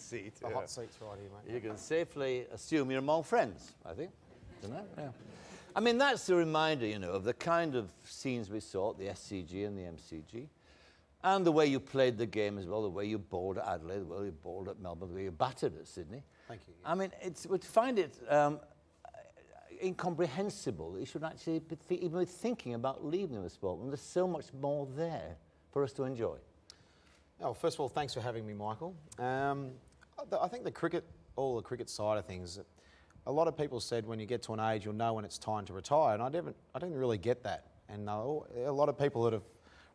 seat. The hot seat's right here, mate. You can safely assume you're among friends, I think. Isn't it? Yeah. I mean, that's a reminder, you know, of the kind of scenes we saw at the SCG and the MCG, and the way you played the game as well, the way you bowled at Adelaide, the way you bowled at Melbourne, the way you battered at Sydney. Thank you. I mean, we'd find it incomprehensible that you should actually even be thinking about leaving the sport when there's so much more there for us to enjoy. Oh, first of all, thanks for having me, Michael. I think the cricket side of things, a lot of people said when you get to an age, you'll know when it's time to retire, and I didn't really get that. And a lot of people that have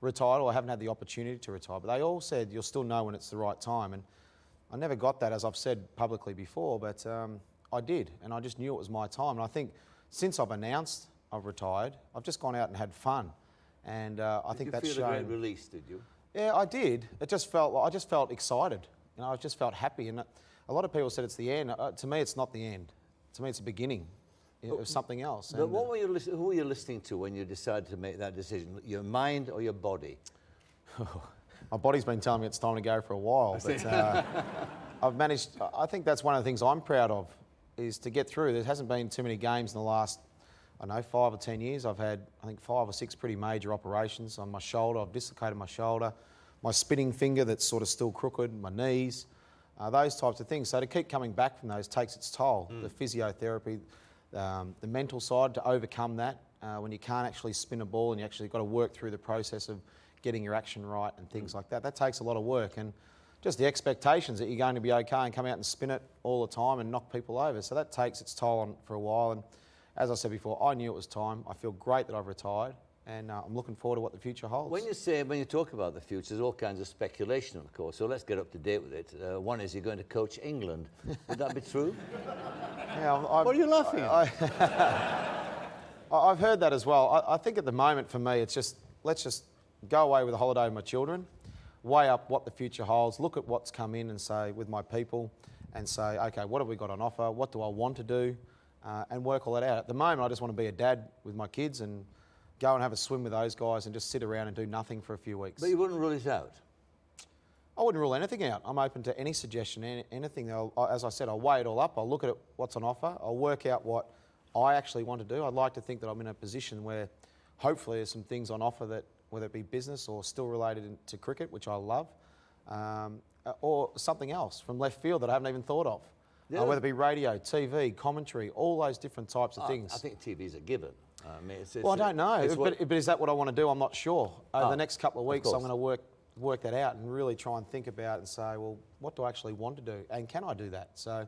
retired or haven't had the opportunity to retire, but they all said you'll still know when it's the right time. And I never got that, as I've said publicly before, but I did, and I just knew it was my time. And I think since I've announced I've retired, I've just gone out and had fun, and I think that's shown. Did you feel a great release? Did you? Yeah, I did. I just felt excited. You know, I just felt happy, and a lot of people said it's the end. To me, it's not the end. To me, it's the beginning of something else. But who were you listening to when you decided to make that decision? Your mind or your body? My body's been telling me it's time to go for a while, but I've managed. I think that's one of the things I'm proud of, is to get through. There hasn't been too many games in the last, I don't know, 5 or 10 years. I've had, I think, 5 or 6 pretty major operations on my shoulder. I've dislocated my shoulder, my spinning finger that's sort of still crooked, my knees, those types of things. So to keep coming back from those takes its toll. The physiotherapy, the mental side to overcome that, when you can't actually spin a ball and you actually got to work through the process of getting your action right and things like that. That takes a lot of work, and just the expectations that you're going to be okay and come out and spin it all the time and knock people over. So that takes its toll on for a while. And as I said before, I knew it was time. I feel great that I've retired, and I'm looking forward to what the future holds. When you talk about the future, there's all kinds of speculation, of course. So let's get up to date with it. One is you're going to coach England. Would that be true? Yeah, what are you laughing at? I've heard that as well. I think at the moment for me, it's just let's just go away with a holiday with my children, weigh up what the future holds, look at what's come in and say with my people, and say, okay, what have we got on offer? What do I want to do? And work all that out. At the moment, I just want to be a dad with my kids and go and have a swim with those guys and just sit around and do nothing for a few weeks. But you wouldn't rule it out? I wouldn't rule anything out. I'm open to any suggestion, anything. As I said, I'll weigh it all up. I'll look at what's on offer. I'll work out what I actually want to do. I'd like to think that I'm in a position where hopefully there's some things on offer that, whether it be business or still related to cricket, which I love, or something else from left field that I haven't even thought of. Whether it be radio, TV, commentary, all those different types of things. I think TV's a given. I mean, well, I don't know, but is that what I want to do? I'm not sure. Over the next couple of weeks, I'm going to work that out and really try and think about and say, well, what do I actually want to do? And can I do that? So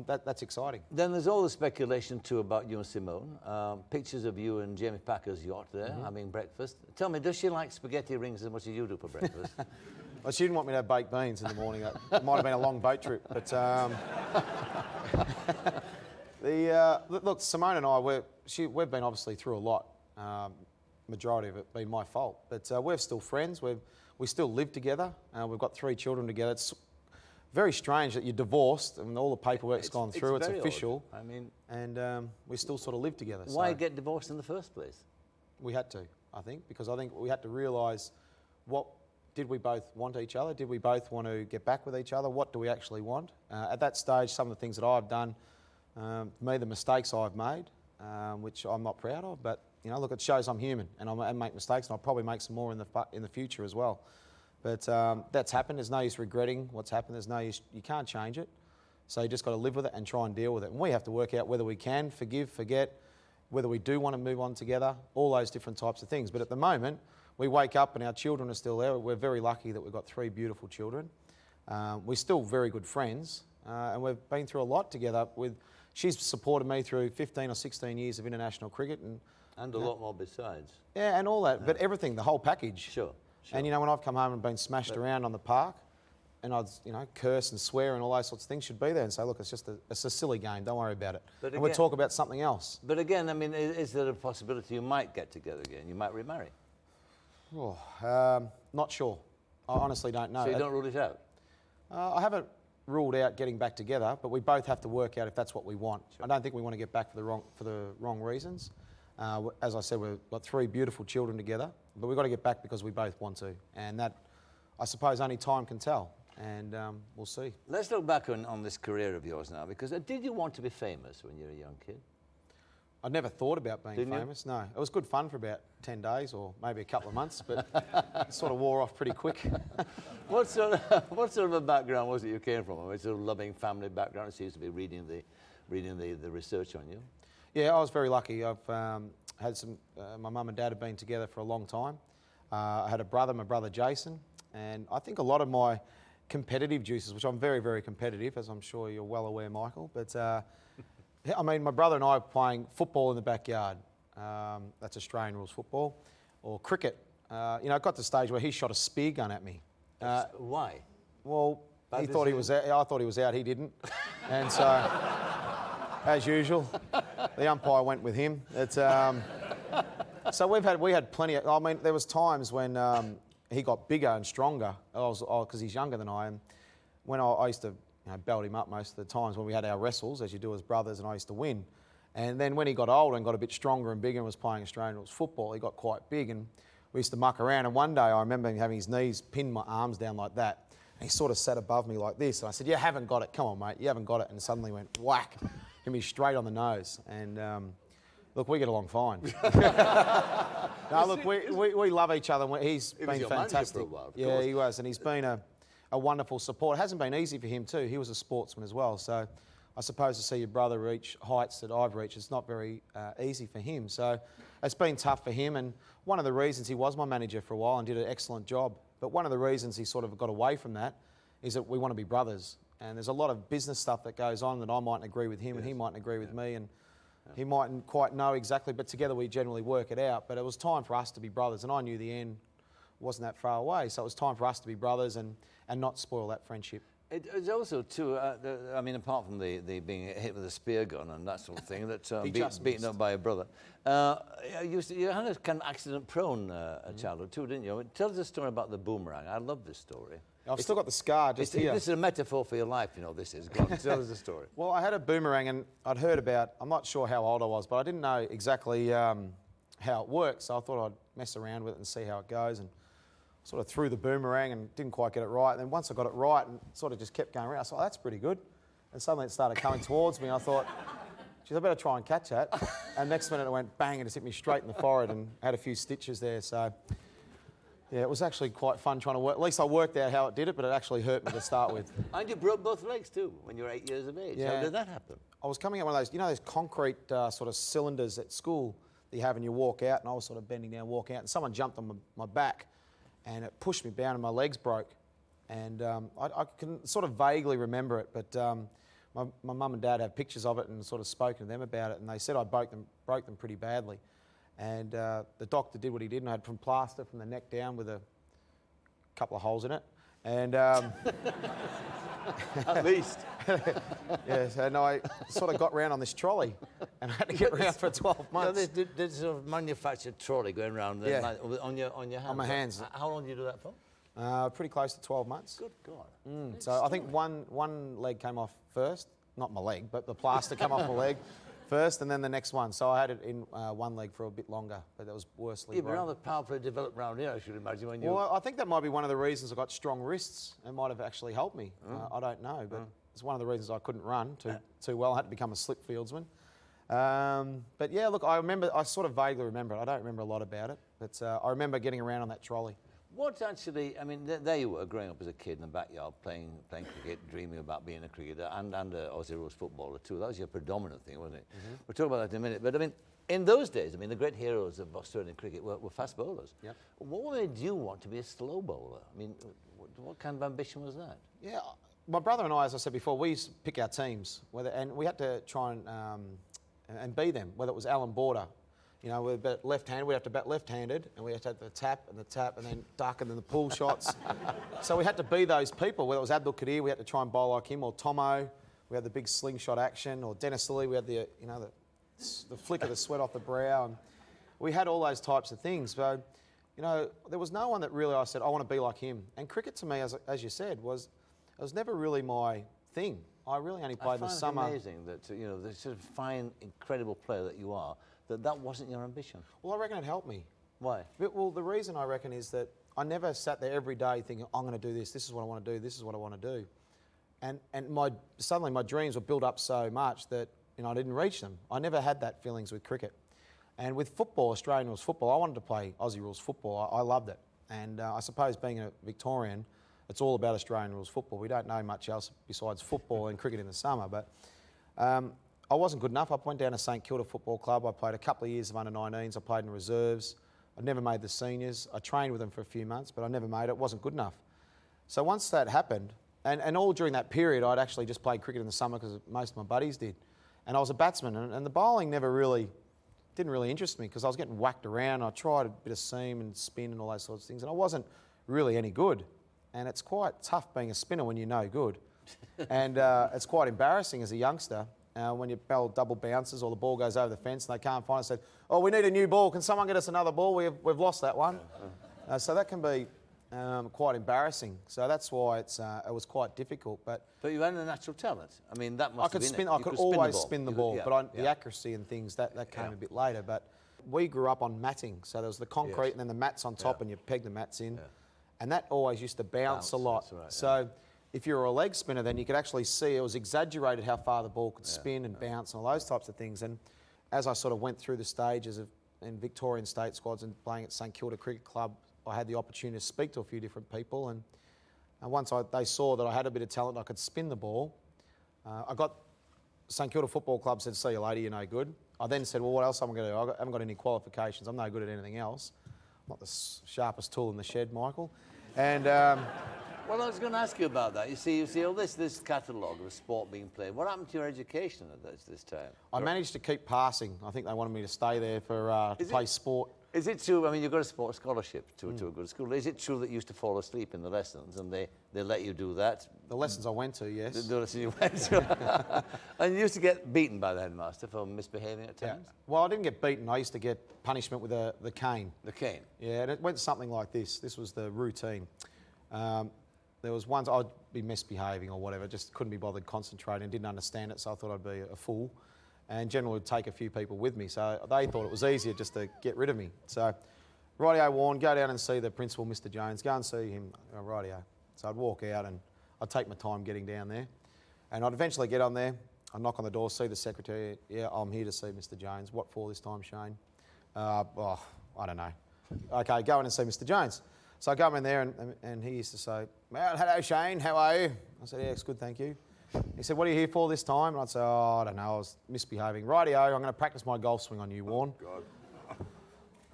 that's exciting. Then there's all the speculation too about you and Simone. Pictures of you and Jamie Packer's yacht there having breakfast. Tell me, does she like spaghetti rings as much as you do for breakfast? Well, she didn't want me to have baked beans in the morning. That might have been a long boat trip. But look, Simone and I, we've been obviously through a lot. Majority of it being my fault. But we're still friends. We still live together. We've got 3 children together. It's very strange that you're divorced and all the paperwork's gone through. It's official. Odd. I mean, and we still sort of live together. Why get divorced in the first place? We had to, I think, because I think we had to realise did we both want each other? Did we both want to get back with each other? What do we actually want? At that stage, some of the things that I've done, the mistakes I've made, which I'm not proud of, but you know, look, it shows I'm human and I make mistakes, and I'll probably make some more in the future as well. But that's happened. There's no use regretting what's happened. There's no use. You can't change it. So you just got to live with it and try and deal with it. And we have to work out whether we can forgive, forget, whether we do want to move on together, all those different types of things. But at the moment, we wake up and our children are still there. We're very lucky that we've got 3 beautiful children. We're still very good friends, and we've been through a lot together. She's supported me through 15 or 16 years of international cricket. And a lot more besides. Yeah, and all that. But everything, the whole package. Sure. And, you know, when I've come home and been smashed around on the park, and I'd, you know, curse and swear and all those sorts of things, should be there and say, look, it's a silly game, don't worry about it. And we'll talk about something else. But again, I mean, is there a possibility you might get together again? You might remarry? Oh, not sure. I honestly don't know. So you don't rule it out? I haven't ruled out getting back together, but we both have to work out if that's what we want. Sure. I don't think we want to get back for the wrong reasons. As I said, we've got 3 beautiful children together, but we've got to get back because we both want to. And that, I suppose, only time can tell. and we'll see. Let's look back on this career of yours now, because did you want to be famous when you were a young kid? I never thought about being Didn't you? famous. No, it was good fun for about 10 days or maybe a couple of months, but it sort of wore off pretty quick. What sort of a background was it you came from? A sort of loving family background. It seems to be reading the research on you. Yeah, I was very lucky. I've had some. My mum and dad have been together for a long time. I had a brother, my brother Jason, and I think a lot of my competitive juices, which I'm very, very competitive, as I'm sure you're well aware, Michael. But I mean, my brother and I are playing football in the backyard. That's Australian rules football, or cricket. It got to the stage where he shot a spear gun at me. Why? Well, Bad he thought he was out. I thought he was out. He didn't, and so, as usual, the umpire went with him. So we had plenty of. I mean, there was times when he got bigger and stronger. Because he's younger than I am. When I used to belt him up most of the times when we had our wrestles, as you do as brothers, and I used to win. And then when he got older and got a bit stronger and bigger and was playing Australian rules football, he got quite big, and we used to muck around. And one day I remember him having his knees pinned my arms down like that. And he sort of sat above me like this. And I said, "You haven't got it. Come on, mate. You haven't got it." And suddenly went whack, hit me straight on the nose. And look, we get along fine. No, look, we love each other. He's been fantastic. For a while, yeah, he was, and he's been a wonderful support. It hasn't been easy for him too. He was a sportsman as well. So I suppose to see your brother reach heights that I've reached, it's not very easy for him. So it's been tough for him. And one of the reasons he was my manager for a while and did an excellent job. But one of the reasons he sort of got away from that is that we want to be brothers. And there's a lot of business stuff that goes on that I mightn't agree with him and he mightn't agree with me. And he mightn't quite know exactly, but together we generally work it out. But it was time for us to be brothers. And I knew the end wasn't that far away. So it was time for us to be brothers and not spoil that friendship. It's also too. I mean, apart from the being hit with a spear gun and that sort of thing, that beaten up by a brother, you had a kind of accident-prone childhood too, didn't you? Tell us a story about the boomerang. I love this story. I've still got the scar just here. This is a metaphor for your life, this is. Go on, tell us the story. Well, I had a boomerang and I'd heard about. I'm not sure how old I was, but I didn't know exactly how it works. So I thought I'd mess around with it and see how it goes, and sort of threw the boomerang and didn't quite get it right. And then once I got it right and sort of just kept going around, I thought, oh, that's pretty good. And suddenly it started coming towards me. And I thought, geez, I better try and catch that. And next minute it went bang and it hit me straight in the forehead and had a few stitches there. So, yeah, it was actually quite fun trying to work. At least I worked out how it did it, but it actually hurt me to start with. And you broke both legs too when you were 8 years of age. Yeah. How did that happen? I was coming out one of those, those concrete sort of cylinders at school that you have and you walk out, and I was sort of bending down, walking out, and someone jumped on my back. And it pushed me down and my legs broke. And I can sort of vaguely remember it, but my mum and dad have pictures of it and sort of spoken to them about it, and they said I broke them pretty badly. And the doctor did what he did, and I had from plaster from the neck down with a couple of holes in it. And at least. Yes, and I sort of got round on this trolley and I had to get round for 12 months. This sort of manufactured trolley going around on your hands. On my hands. How long did you do that for? Pretty close to 12 months. Good God. So I think one leg came off first. Not my leg, but the plaster came off my leg first, and then the next one. So I had it in one leg for a bit longer, but that was worsely. You've been rather powerfully developed round here, I should imagine. Well, I think that might be one of the reasons I got strong wrists. It might have actually helped me. I don't know, but it's one of the reasons I couldn't run too well. I had to become a slip fieldsman. But yeah, look, I sort of vaguely remember it. I don't remember a lot about it, but I remember getting around on that trolley. What actually, I mean, there you were growing up as a kid in the backyard playing cricket, dreaming about being a cricketer and Aussie rules footballer too. That was your predominant thing, wasn't it? We'll talk about that in a minute. But I mean, in those days, the great heroes of Australian cricket were fast bowlers. Yep. What made you want to be a slow bowler? I mean, what kind of ambition was that? Yeah, my brother and I, as I said before, we used to pick our teams, and we had to try and be them, whether it was Alan Border. We're left-handed, we have to bat left-handed, and we had to have the tap, and then duck, and then the pull shots. So we had to be those people, whether it was Abdul Qadir, we had to try and bowl like him, or Tomo, we had the big slingshot action, or Dennis Lilly, we had the flick of the sweat off the brow, and we had all those types of things. So, there was no one that really I said, I want to be like him. And cricket to me, as you said, was never really my thing. I really only played in the summer. It's amazing that, the sort of fine, incredible player that you are, that wasn't your ambition. Well, I reckon it helped me. Why? Well, the reason I reckon is that I never sat there every day thinking, I'm going to do this is what I want to do, this is what I want to do. And suddenly my dreams were built up so much that I didn't reach them. I never had that feelings with cricket. And with football, Australian rules football, I wanted to play Aussie rules football. I loved it. And I suppose being a Victorian, it's all about Australian rules football. We don't know much else besides football and cricket in the summer. But I wasn't good enough. I went down to St Kilda Football Club. I played a couple of years of under-19s. I played in reserves. I never made the seniors. I trained with them for a few months, but I never made it. It wasn't good enough. So once that happened, and all during that period, I'd actually just played cricket in the summer because most of my buddies did. And I was a batsman, and the bowling didn't really interest me because I was getting whacked around. I tried a bit of seam and spin and all those sorts of things, and I wasn't really any good. And it's quite tough being a spinner when you're no good. And it's quite embarrassing as a youngster when you bowl double bounces or the ball goes over the fence and they can't find it. Said, "Oh, we need a new ball. Can someone get us another ball? We've lost that one." So that can be quite embarrassing. So that's why it was quite difficult. But you had a natural talent. I mean, that must have been spin. it. I could always spin the ball, but the yeah. accuracy and things that came a bit later. But we grew up on matting, so there was the concrete and then the mats on top, and you peg the mats in, and that always used to bounce a lot. That's right, so if you were a leg spinner, then you could actually see it was exaggerated how far the ball could spin and bounce and all those types of things. And as I sort of went through the stages in Victorian state squads and playing at St Kilda Cricket Club, I had the opportunity to speak to a few different people, and once they saw that I had a bit of talent, I could spin the ball. I got St Kilda Football Club said, "See you later, you're no good." I then said, "Well, what else am I going to do? I haven't got any qualifications. I'm no good at anything else. I'm not the sharpest tool in the shed, Michael." And well, I was going to ask you about that. You see all this catalogue of sport being played. What happened to your education at this time? I managed to keep passing. I think they wanted me to stay there for to play sport. Is it true? I mean, you got a sports scholarship to a good school. Is it true that you used to fall asleep in the lessons and they let you do that? The lessons I went to, yes. The lessons you went to. And you used to get beaten by the headmaster for misbehaving at times? Yeah. Well, I didn't get beaten. I used to get punishment with the cane. The cane? Yeah, and it went something like this. This was the routine. There was once I'd be misbehaving or whatever, just couldn't be bothered concentrating, didn't understand it, so I thought I'd be a fool. And generally would take a few people with me, so they thought it was easier just to get rid of me. So, rightio, Warne, go down and see the principal, Mr. Jones. Go and see him, rightio. So I'd walk out and I'd take my time getting down there. And I'd eventually get on there, I'd knock on the door, see the secretary. "Yeah, I'm here to see Mr. Jones." "What for this time, Shane?" I don't know." "Okay, go in and see Mr. Jones." So I go in there and he used to say, "Well, hello, Shane, how are you?" I said, "Yeah, it's good, thank you." He said, "What are you here for this time?" And I'd say, "Oh, I don't know, I was misbehaving." "Rightio, I'm going to practice my golf swing on you, Warne." God.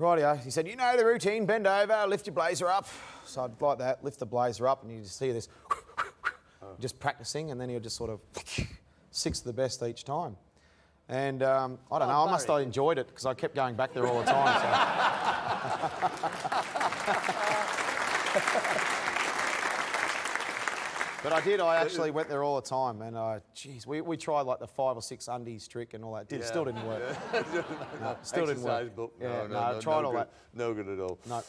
"Rightio." He said, "You know the routine, bend over, lift your blazer up." So I'd like that, lift the blazer up, and you just hear this, just practicing, and then he'll just sort of six of the best each time. And I don't know, I must have enjoyed it because I kept going back there all the time. But I did. I actually went there all the time, and we tried like the 5 or 6 undies trick and all that. Still didn't work. No, still didn't work. Book. No, tried all that. No good at all. No.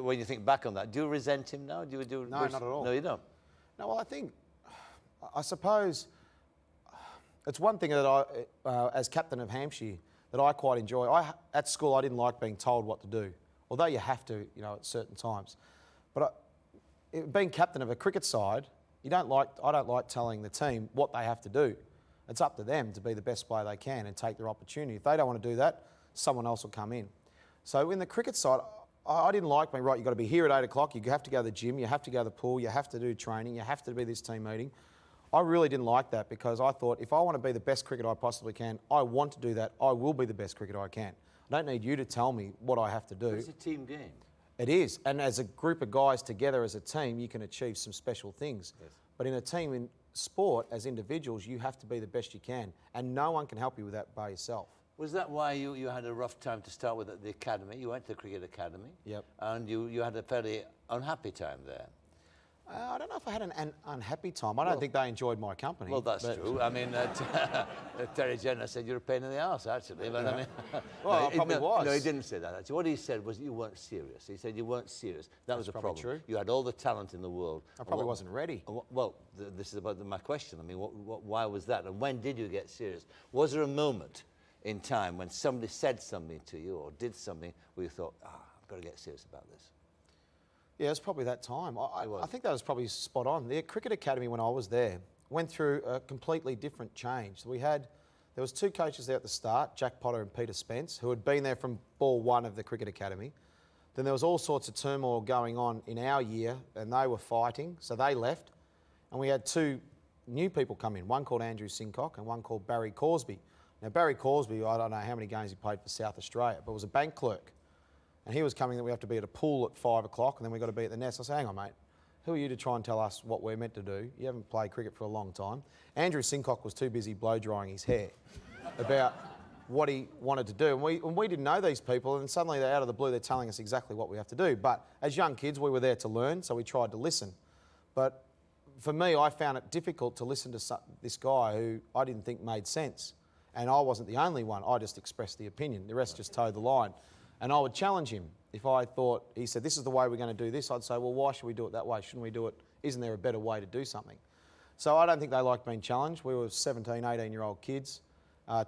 When you think back on that, do you resent him now? No, not at all. No, you don't. No, well, I suppose it's one thing that I, as captain of Hampshire, that I quite enjoy. At school, I didn't like being told what to do, although you have to, at certain times. But being captain of a cricket side, I don't like telling the team what they have to do. It's up to them to be the best player they can and take their opportunity. If they don't want to do that, someone else will come in. So in the cricket side, I didn't like being, right, you've got to be here at 8 o'clock, you have to go to the gym, you have to go to the pool, you have to do training, you have to be this team meeting. I really didn't like that because I thought if I want to be the best cricketer I possibly can, I want to do that, I will be the best cricketer I can. I don't need you to tell me what I have to do. It's a team game. It is, and as a group of guys together as a team, you can achieve some special things. Yes. But in a team in sport, as individuals, you have to be the best you can, and no one can help you with that by yourself. Was that why you had a rough time to start with at the academy? You went to the cricket academy. Yep. And you had a fairly unhappy time there. I don't know if I had an unhappy time. I don't think they enjoyed my company. Well, that's true. I mean, Terry Jenner said you're a pain in the arse, actually. But I mean, well, I probably was. No, he didn't say that, actually. What he said was you weren't serious. He said you weren't serious. That was a problem. True. You had all the talent in the world. I probably wasn't ready. Well, this is about my question. I mean, why was that? And when did you get serious? Was there a moment in time when somebody said something to you or did something where you thought, I've got to get serious about this? Yeah, it was probably that time. I think that was probably spot on. The Cricket Academy, when I was there, went through a completely different change. There was 2 coaches there at the start, Jack Potter and Peter Spence, who had been there from ball 1 of the Cricket Academy. Then there was all sorts of turmoil going on in our year, and they were fighting, so they left. And we had 2 new people come in, one called Andrew Sincock and one called Barry Corsby. Now, Barry Corsby, I don't know how many games he played for South Australia, but was a bank clerk. And he was coming that we have to be at a pool at 5 o'clock and then we've got to be at the nest. I said, hang on, mate, who are you to try and tell us what we're meant to do? You haven't played cricket for a long time. Andrew Sincock was too busy blow-drying his hair about what he wanted to do. And we didn't know these people, and suddenly they're out of the blue, they're telling us exactly what we have to do. But as young kids, we were there to learn, so we tried to listen. But for me, I found it difficult to listen to this guy who I didn't think made sense. And I wasn't the only one. I just expressed the opinion. The rest just towed the line. And I would challenge him. If I thought, he said, this is the way we're going to do this, I'd say, well, why should we do it that way? Shouldn't we do it? Isn't there a better way to do something? So I don't think they liked being challenged. We were 17, 18-year-old kids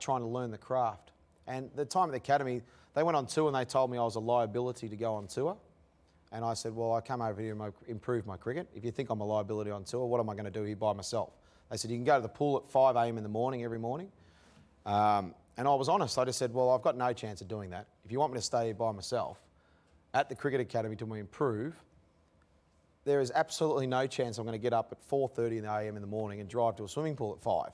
trying to learn the craft. And the time at the academy, they went on tour and they told me I was a liability to go on tour. And I said, well, I come over here and improve my cricket. If you think I'm a liability on tour, what am I going to do here by myself? They said, you can go to the pool at 5 a.m. in the morning every morning. And I was honest. I just said, well, I've got no chance of doing that. If you want me to stay here by myself at the Cricket Academy till we improve, there is absolutely no chance I'm going to get up at 4:30 a.m. in the morning and drive to a swimming pool at 5.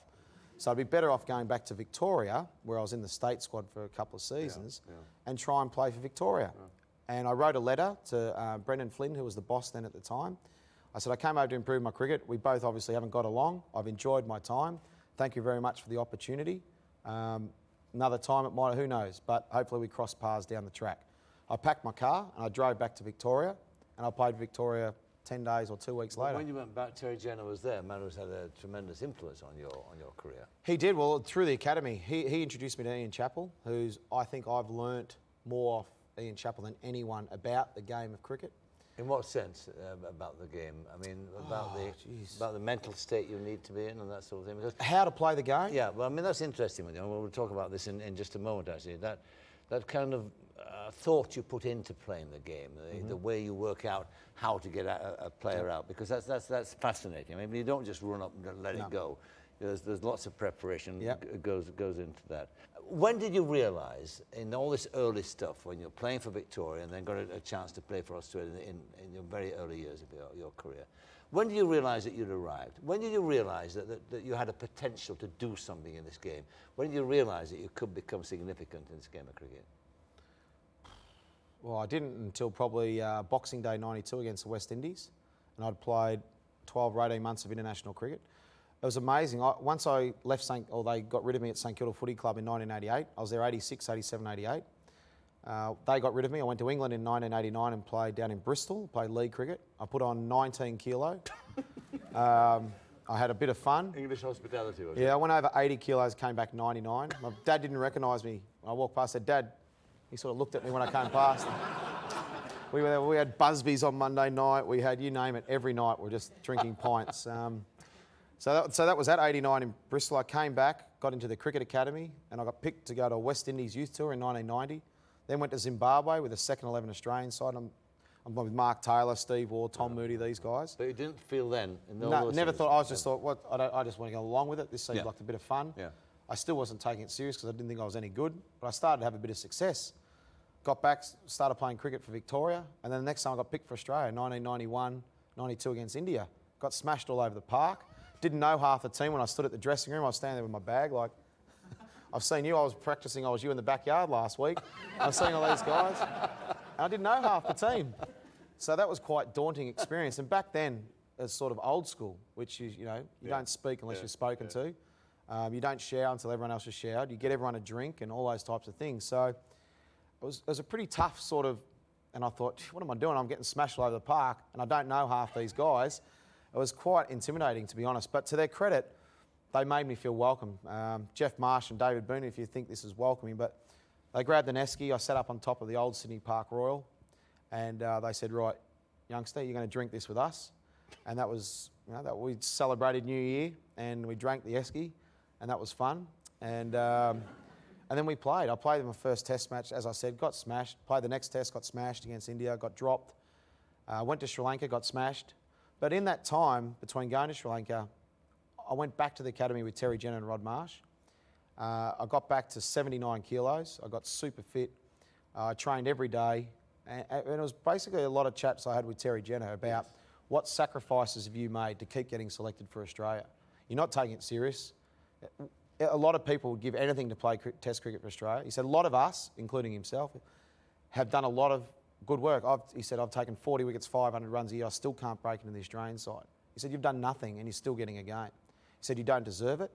So I'd be better off going back to Victoria, where I was in the state squad for a couple of seasons, and try and play for Victoria. And I wrote a letter to Brendan Flynn, who was the boss then at the time. I said, I came over to improve my cricket. We both obviously haven't got along. I've enjoyed my time. Thank you very much for the opportunity. Another time it might, who knows, but hopefully we cross paths down the track. I packed my car and I drove back to Victoria, and I played Victoria 10 days or 2 weeks later. When you went back, Terry Jenner was there. Man who's had a tremendous influence on your career. He did. Well, through the academy, he introduced me to Ian Chappell, who's, I think I've learnt more off Ian Chappell than anyone about the game of cricket. In what sense about the game? I mean, about the mental state you need to be in and that sort of thing. Because how to play the game? Yeah, well, I mean, that's interesting with you. We'll talk about this in just a moment, actually. That kind of thought you put into playing the game, the way you work out how to get a player out, because that's fascinating. I mean, you don't just run up and let it go. There's lots of preparation goes into that. When did you realise, in all this early stuff, when you're playing for Victoria and then got a chance to play for Australia in your very early years of your career, when did you realise that you'd arrived? When did you realise that you had a potential to do something in this game? When did you realise that you could become significant in this game of cricket? Well, I didn't until probably Boxing Day 92 against the West Indies, and I'd played 12 or 18 months of international cricket. It was amazing. Once I left they got rid of me at St Kilda Footy Club in 1988. I was there 86, 87, 88. They got rid of me. I went to England in 1989 and played down in Bristol, played league cricket. I put on 19 kilo. I had a bit of fun. English hospitality, was it? Yeah, I went over 80 kilos, came back 99. My dad didn't recognise me. I walked past, said, Dad. He sort of looked at me when I came past. We were there, we had Busby's on Monday night. We had, you name it, every night we were just drinking pints. So that was at 89 in Bristol. I came back, got into the Cricket Academy, and I got picked to go to a West Indies youth tour in 1990. Then went to Zimbabwe with the second 11 Australian side. I'm with Mark Taylor, Steve Waugh, Tom Moody, these guys. But you didn't feel then? No, never thought. I just thought, I just want to go along with it. This seems like a bit of fun. Yeah. I still wasn't taking it serious because I didn't think I was any good. But I started to have a bit of success. Got back, started playing cricket for Victoria, and then the next time I got picked for Australia, 1991, 92 against India. Got smashed all over the park. Didn't know half the team when I stood at the dressing room. I was standing there with my bag like, I've seen you, I was practising, I was you in the backyard last week. I was seeing all these guys, and I didn't know half the team. So that was quite a daunting experience. And back then, it's sort of old school, which is, you don't speak unless you're spoken to. You don't shower until everyone else has showered. You get everyone a drink and all those types of things. So it was a pretty tough sort of, and I thought, what am I doing? I'm getting smashed all over the park, and I don't know half these guys. It was quite intimidating, to be honest. But to their credit, they made me feel welcome. Jeff Marsh and David Boone, if you think this is welcoming, but they grabbed an esky. I sat up on top of the old Sydney Park Royal, and they said, right, youngster, you're going to drink this with us. And that was, that we celebrated New Year, and we drank the esky, and that was fun. And then we played. I played in my first test match, as I said, got smashed. Played the next test, got smashed against India, got dropped. Went to Sri Lanka, got smashed. But in that time, between going to Sri Lanka, I went back to the academy with Terry Jenner and Rod Marsh. I got back to 79 kilos. I got super fit. I trained every day. And it was basically a lot of chats I had with Terry Jenner about what sacrifices have you made to keep getting selected for Australia. You're not taking it serious. A lot of people would give anything to play Test cricket for Australia. He said a lot of us, including himself, have done a lot of good work. He said, I've taken 40 wickets, 500 runs a year. I still can't break into the Australian side. He said, you've done nothing and you're still getting a game. He said, you don't deserve it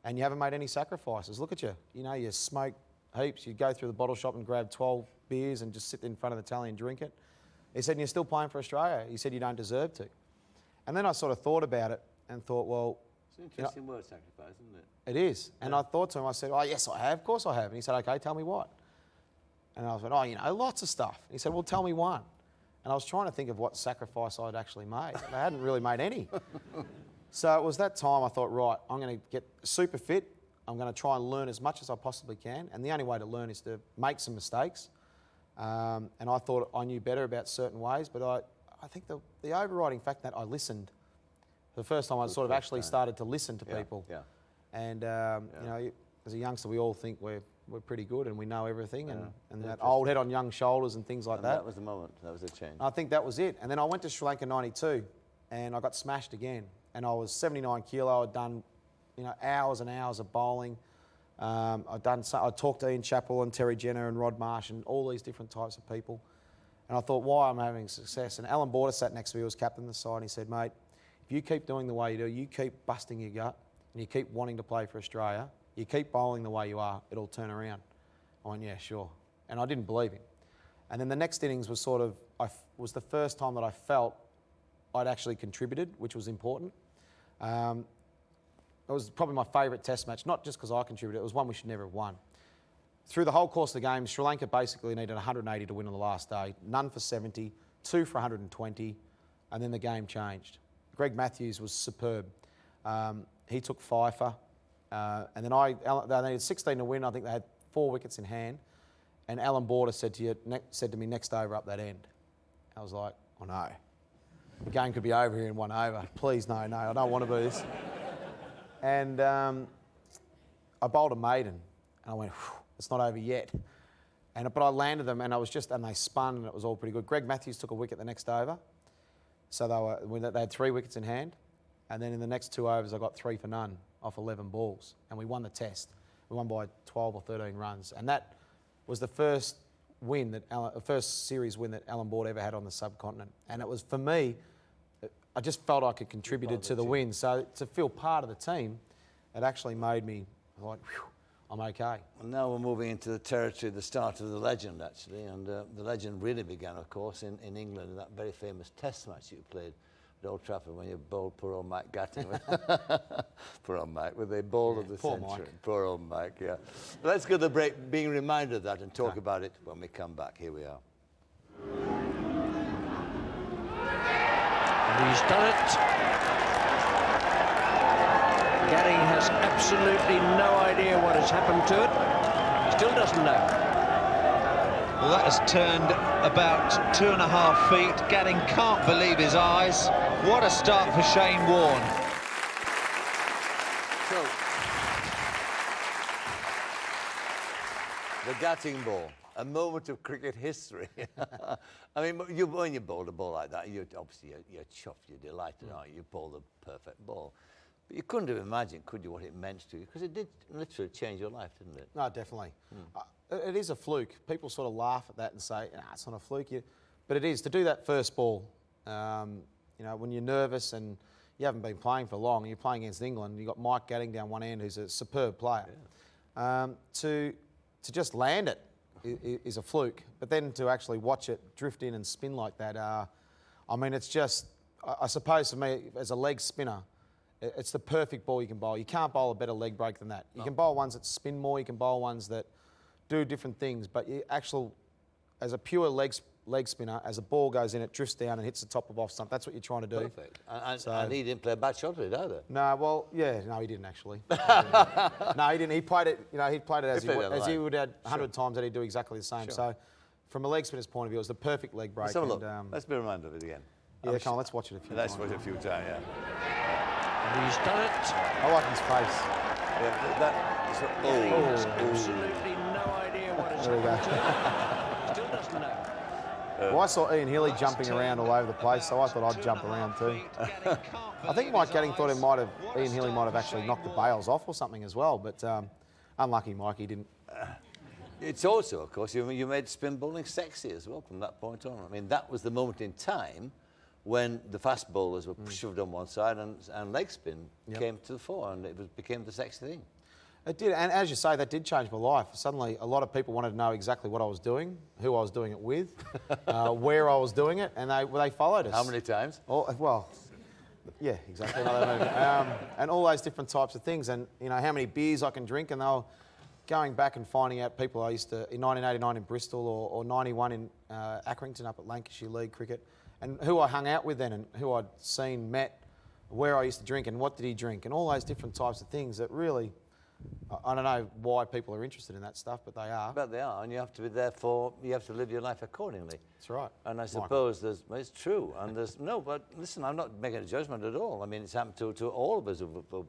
and you haven't made any sacrifices. Look at you. You know, you smoke heaps. You go through the bottle shop and grab 12 beers and just sit in front of the tally and drink it. He said, and you're still playing for Australia. He said, you don't deserve to. And then I sort of thought about it and thought, well... It's an interesting word, sacrifice, isn't it? It is. And I thought to him, I said, oh, yes, I have. Of course I have. And he said, OK, tell me what. And I was like, oh, you know, lots of stuff. And he said, well, tell me one. And I was trying to think of what sacrifice I'd actually made. And I hadn't really made any. So it was that time I thought, right, I'm going to get super fit. I'm going to try and learn as much as I possibly can. And the only way to learn is to make some mistakes. And I thought I knew better about certain ways. But I think the overriding fact that I listened, the first time I sort of actually started to listen to people. Yeah. And, you know, as a youngster, we all think we're pretty good and we know everything and that old head on young shoulders and things like that. That was the moment. That was the change. I think that was it. And then I went to Sri Lanka 92 and I got smashed again. And I was 79 kilo. I'd done, you know, hours and hours of bowling. I talked to Ian Chappell and Terry Jenner and Rod Marsh and all these different types of people. And I thought, why am I having success? And Alan Border sat next to me, he was captain of the side, and he said, mate, if you keep doing the way you do, you keep busting your gut and you keep wanting to play for Australia, you keep bowling the way you are, it'll turn around. I went, yeah, sure. And I didn't believe him. And then the next innings was sort of, was the first time that I felt I'd actually contributed, which was important. It was probably my favourite test match, not just because I contributed, it was one we should never have won. Through the whole course of the game, Sri Lanka basically needed 180 to win on the last day, none for 70, 2 for 120, and then the game changed. Greg Matthews was superb. He took fifer, and then they needed 16 to win. I think they had 4 wickets in hand, and Alan Border said to me, next over up that end. I was like, oh no, the game could be over here in 1 over. Please, no, I don't want to do this. And I bowled a maiden, and I went, it's not over yet. But I landed them, and they spun, and it was all pretty good. Greg Matthews took a wicket the next over, so they had 3 wickets in hand, and then in the next 2 overs, I got 3 for none off 11 balls, and we won the test. We won by 12 or 13 runs, and that was the first series win that Alan Border ever had on the subcontinent. And it was, for me, I just felt I could contribute to the win. So to feel part of the team, it actually made me like, whew, I'm okay. Well, now we're moving into the territory, the start of the legend, actually. And the legend really began, of course, in England, in that very famous test match you played at Old Trafford when you bowled poor old Mike Gatting. Poor old Mike, with a ball of the century. Mike. Poor old Mike, yeah. Let's go to the break, being reminded of that, and talk about it when we come back. Here we are. He's done it. Gatting has absolutely no idea what has happened to it. He still doesn't know. Well, that has turned about 2.5 feet. Gatting can't believe his eyes. What a start for Shane Warne. So, the Gatting ball. A moment of cricket history. I mean, when you bowl a ball like that, you're chuffed, you're delighted, aren't you? You bowl the perfect ball. But you couldn't have imagined, could you, what it meant to you? Because it did literally change your life, didn't it? No, definitely. It is a fluke. People sort of laugh at that and say, nah, it's not a fluke. But it is. To do that first ball, you know, when you're nervous and you haven't been playing for long, and you're playing against England, and you've got Mike Gatting down one end, who's a superb player. Yeah. To just land it is a fluke, but then to actually watch it drift in and spin like that, I mean, it's just, I suppose for me, as a leg spinner, it's the perfect ball you can bowl. You can't bowl a better leg break than that. You can bowl ones that spin more, you can bowl ones that do different things, but as a pure leg spinner, as a ball goes in, it drifts down and hits the top of off stump. That's what you're trying to do. Perfect. And he didn't play a bad shot of it either. No, well, yeah, no, he didn't actually. No, he didn't. He played it, you know, he played it as he would 100 times that he'd do exactly the same. Sure. So from a leg spinner's point of view, it was the perfect leg break. Let's have a look. And, Let's be reminded of it again. yeah, come on, let's watch it a few Let's times. watch it a few times, yeah. And he's done it. I like his face. Yeah, that, Gary has absolutely no idea what has There we happened to him. Still doesn't know. Well, I saw Ian Healy jumping around all over the place, so I thought I'd jump around too. I think Mike Gatting thought Ian Healy might have actually knocked the bails off or something as well, but unlucky Mike, he didn't. It's also, of course, you made spin bowling sexy as well from that point on. I mean, that was the moment in time when the fast bowlers were shoved on one side and leg spin came to the fore, and it became the sexy thing. It did, and as you say, that did change my life. Suddenly, a lot of people wanted to know exactly what I was doing, who I was doing it with, where I was doing it, and they followed us. How many times? Well, yeah, exactly. And all those different types of things, and you know how many beers I can drink, and they were going back and finding out people I used to in 1989 in Bristol or 91 in Accrington up at Lancashire League Cricket, and who I hung out with then, and who I'd seen, met, where I used to drink, and what did he drink, and all those different types of things that really. I don't know why people are interested in that stuff, but they are. But they are, and you have to be you have to live your life accordingly. That's right. And I suppose it's true, and no, but listen, I'm not making a judgment at all. I mean, it's happened to all of us who've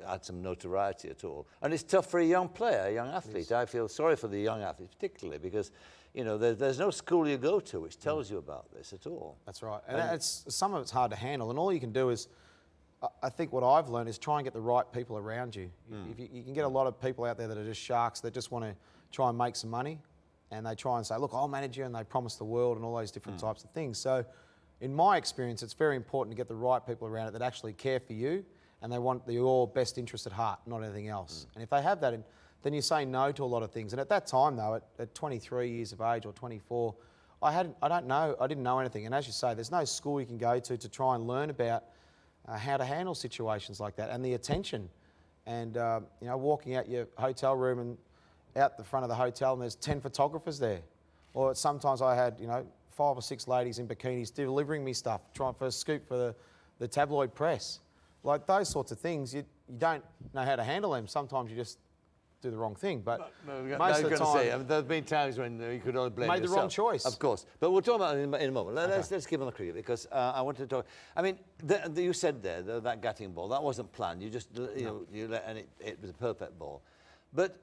had some notoriety at all. And it's tough for a young player, a young athlete. I feel sorry for the young athletes particularly because, you know, there's no school you go to which tells you about this at all. That's right. And some of it's hard to handle, and all you can do is, I think what I've learned is try and get the right people around you. If you can get a lot of people out there that are just sharks that just want to try and make some money, and they try and say, look, I'll manage you, and they promise the world and all those different types of things. So in my experience, it's very important to get the right people around it that actually care for you, and they want your best interest at heart, not anything else. And if they have that, then you say no to a lot of things. And at that time, though, at 23 years of age or 24, I didn't know anything. And as you say, there's no school you can go to try and learn about how to handle situations like that, and the attention, and you know, walking out your hotel room and out the front of the hotel, and there's 10 photographers there, or sometimes I had 5 or 6 ladies in bikinis delivering me stuff, trying for a scoop for the tabloid press, like those sorts of things. You don't know how to handle them. Sometimes you just do the wrong thing, but most of the time... there have been times when you could only blame yourself. Made the wrong choice. Of course. But we'll talk about it in a moment. Let's keep on the cricket, because I wanted to talk... I mean, you said there, that Gatting ball, that wasn't planned. You just, you let, and it was a perfect ball. But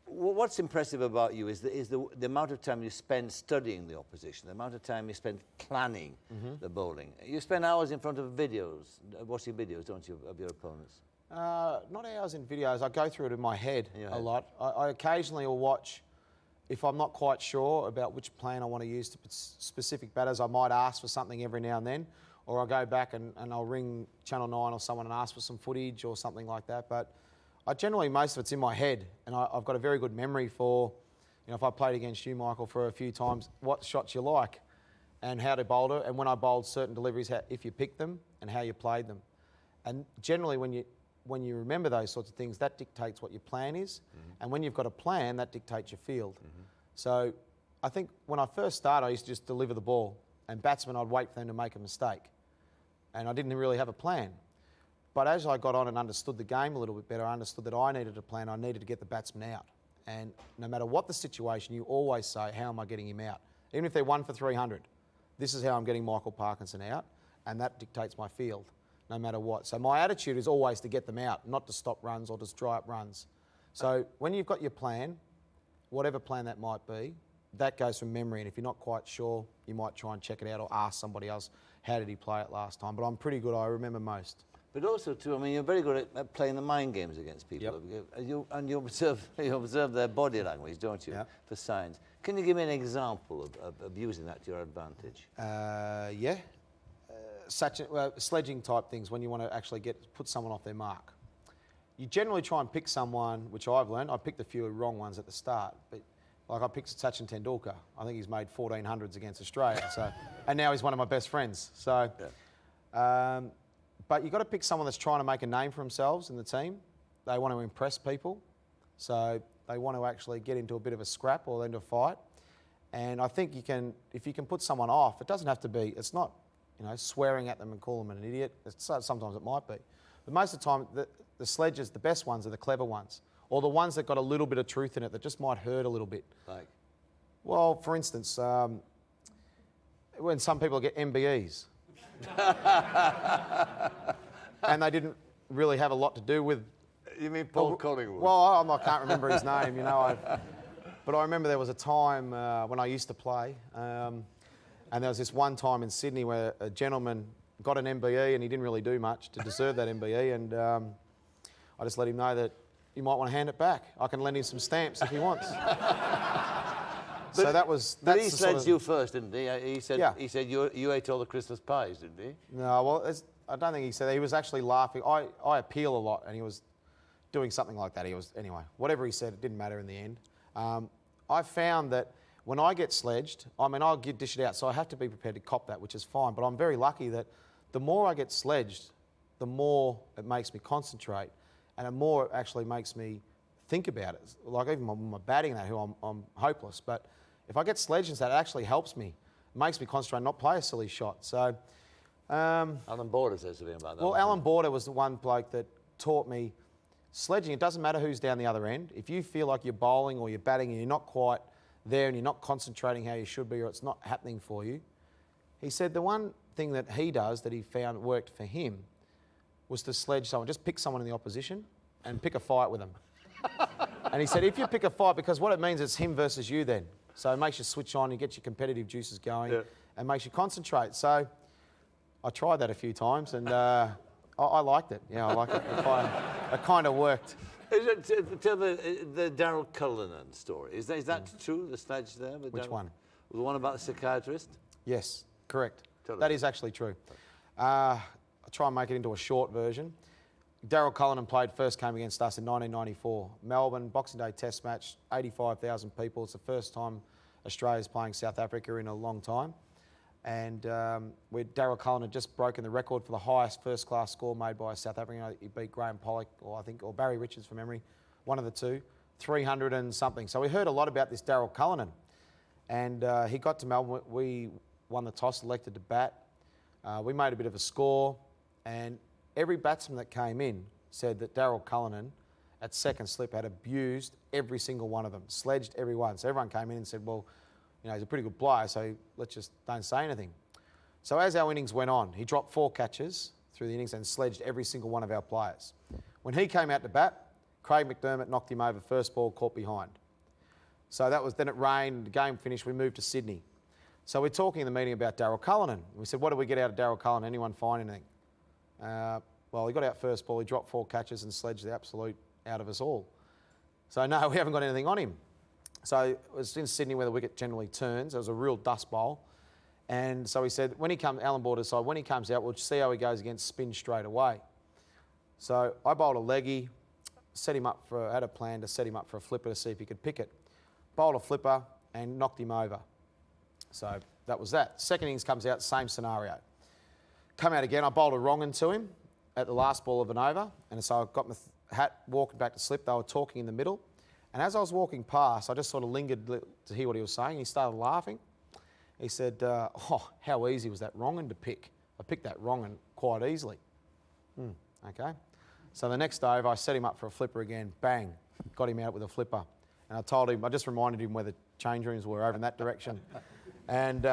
what's impressive about you is the amount of time you spend studying the opposition, the amount of time you spend planning the bowling. You spend hours in front of videos, watching videos, don't you, of your opponents? Not hours in videos. I go through it in my head a lot. I occasionally will watch, if I'm not quite sure about which plan I want to use to put specific batters, I might ask for something every now and then, or I'll go back and I'll ring Channel 9 or someone and ask for some footage or something like that. But most of it's in my head, and I've got a very good memory for, if I played against you, Michael, for a few times, what shots you like and how to bowl it, and when I bowled certain deliveries, if you picked them and how you played them. And generally when you remember those sorts of things, that dictates what your plan is. And when you've got a plan, that dictates your field. So I think when I first started, I used to just deliver the ball, and batsmen, I'd wait for them to make a mistake. And I didn't really have a plan. But as I got on and understood the game a little bit better, I understood that I needed a plan. I needed to get the batsman out. And no matter what the situation, you always say, how am I getting him out? Even if they're 1 for 300, this is how I'm getting Michael Parkinson out, and that dictates my field, no matter what. So my attitude is always to get them out, not to stop runs or just dry up runs. So when you've got your plan, whatever plan that might be, that goes from memory. And if you're not quite sure, you might try and check it out or ask somebody else, how did he play it last time? But I'm pretty good. I remember most. But also, too, I mean, you're very good at playing the mind games against people. Yep. You observe their body language, don't you, for signs. Can you give me an example of using that to your advantage? Yeah. Sledging type things, when you want to actually put someone off their mark. You generally try and pick someone, which I've learned. I picked a few wrong ones at the start, but like I picked Sachin Tendulkar. I think he's made 1400s against Australia, and now he's one of my best friends. So, but you've got to pick someone that's trying to make a name for themselves in the team. They want to impress people, so they want to actually get into a bit of a scrap or into a fight. And I think if you can put someone off, it doesn't have to be. It's not, swearing at them and call them an idiot. Sometimes it might be. But most of the time, the sledges, the best ones are the clever ones, or the ones that got a little bit of truth in it that just might hurt a little bit. Well, for instance, when some people get MBEs, and they didn't really have a lot to do with. You mean Paul Collingwood? Well, I can't remember his name, you know. But I remember there was a time when I used to play, and there was this one time in Sydney where a gentleman got an MBE and he didn't really do much to deserve that MBE, and I just let him know that he might want to hand it back. I can lend him some stamps if he wants. So that was. But That's he the sledged sort of, you first, didn't he? He said. Yeah. He said you ate all the Christmas pies, didn't he? No, well, I don't think he said that. He was actually laughing. I appeal a lot, and he was doing something like that. He was, anyway, whatever he said, it didn't matter in the end. I found that when I get sledged, I mean, I'll dish it out, so I have to be prepared to cop that, which is fine. But I'm very lucky that the more I get sledged, the more it makes me concentrate, and the more it actually makes me think about it. Like even my batting, that I'm hopeless. But if I get sledged and that, it actually helps me. It makes me concentrate and not play a silly shot. So. Alan Border says something about that. Well, Alan Border was the one bloke that taught me sledging. It doesn't matter who's down the other end. If you feel like you're bowling or you're batting and you're not quite there and you're not concentrating how you should be, or it's not happening for you, he said the one thing that he does that he found worked for him was to sledge someone. Just pick someone in the opposition and pick a fight with them. And he said, if you pick a fight, because what it means is him versus you then. So it makes you switch on, you get your competitive juices going, and makes you concentrate. So I tried that a few times, and I liked it. Yeah, I like it. It kind of worked. Tell the Darryl Cullinan story. Is that true? The sledge there? Which one? The one about the psychiatrist? Yes, correct. Tell us. That is actually true. I'll try and make it into a short version. Darryl Cullinan played first game against us in 1994. Melbourne, Boxing Day Test match, 85,000 people. It's the first time Australia's playing South Africa in a long time. And Darryl Cullinan had just broken the record for the highest first-class score made by a South African. He beat Graham Pollock, or Barry Richards from memory, one of the two, 300 and something. So we heard a lot about this Darryl Cullinan. And he got to Melbourne. We won the toss, elected to bat. We made a bit of a score, and every batsman that came in said that Darryl Cullinan, at second slip, had abused every single one of them, sledged every one. So everyone came in and said, well, you know, he's a pretty good player, so let's just don't say anything. So as our innings went on, he dropped 4 catches through the innings and sledged every single one of our players. When he came out to bat, Craig McDermott knocked him over first ball, caught behind. So that was, then it rained, the game finished, we moved to Sydney. So we're talking in the meeting about Darryl Cullinan. We said, what did we get out of Darryl Cullinan? Anyone find anything? Well, he got out first ball, he dropped 4 catches and sledged the absolute out of us all. So no, we haven't got anything on him. So it was in Sydney where the wicket generally turns. It was a real dust bowl. And so he said, when he comes, Alan Border decided, when he comes out, we'll see how he goes against spin straight away. So I bowled a leggy, had a plan to set him up for a flipper to see if he could pick it. Bowled a flipper and knocked him over. So that was that. Second innings comes out, same scenario. Come out again, I bowled a wrong-un to him at the last ball of an over. And so I got my hat, walking back to slip. They were talking in the middle. And as I was walking past, I just sort of lingered to hear what he was saying. He started laughing. He said, oh, how easy was that wrong-un to pick? I picked that wrong-un quite easily. Okay. So the next over, I set him up for a flipper again. Bang. Got him out with a flipper. And I just reminded him where the change rooms were over in that direction. And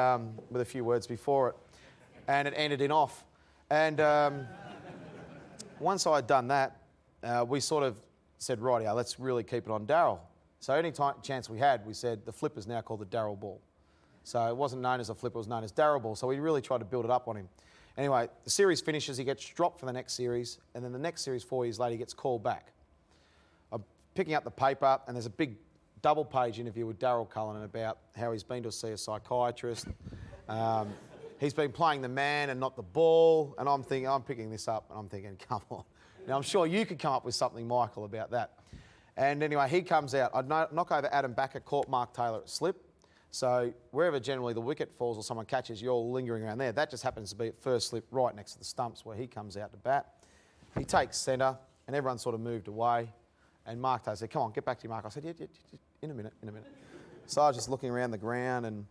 with a few words before it. And it ended in off. And once I had done that, we sort of said, rightio, let's really keep it on Darryl. So any chance we had, we said the flip is now called the Darryl ball. So it wasn't known as a flip, it was known as Darryl ball. So we really tried to build it up on him. Anyway, the series finishes, he gets dropped for the next series, and then the next series 4 years later, he gets called back. I'm picking up the paper, and there's a big double-page interview with Darryl Cullinan about how he's been to see a psychiatrist. He's been playing the man and not the ball, and I'm picking this up, and I'm thinking, come on. Now, I'm sure you could come up with something, Michael, about that. And anyway, he comes out. I'd knock over Adam Backer, caught Mark Taylor at slip. So wherever generally the wicket falls or someone catches, you're lingering around there. That just happens to be at first slip right next to the stumps where he comes out to bat. He takes centre, and everyone sort of moved away. And Mark Taylor said, come on, get back to you, Mark. I said, yeah, in a minute. So I was just looking around the ground, and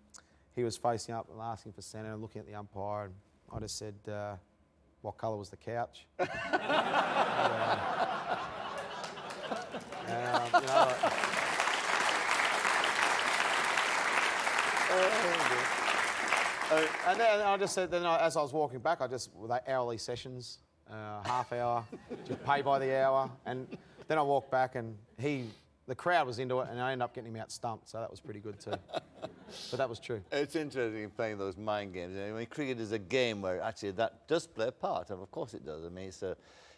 he was facing up and asking for centre and looking at the umpire. And I just said, what colour was the couch? And then I just said, as I was walking back, with hourly sessions, half hour, just pay by the hour. And then I walked back and the crowd was into it, and I ended up getting him out stumped, so that was pretty good too. But that was true. It's interesting playing those mind games. I mean, cricket is a game where actually that does play a part, and of course it does. I mean,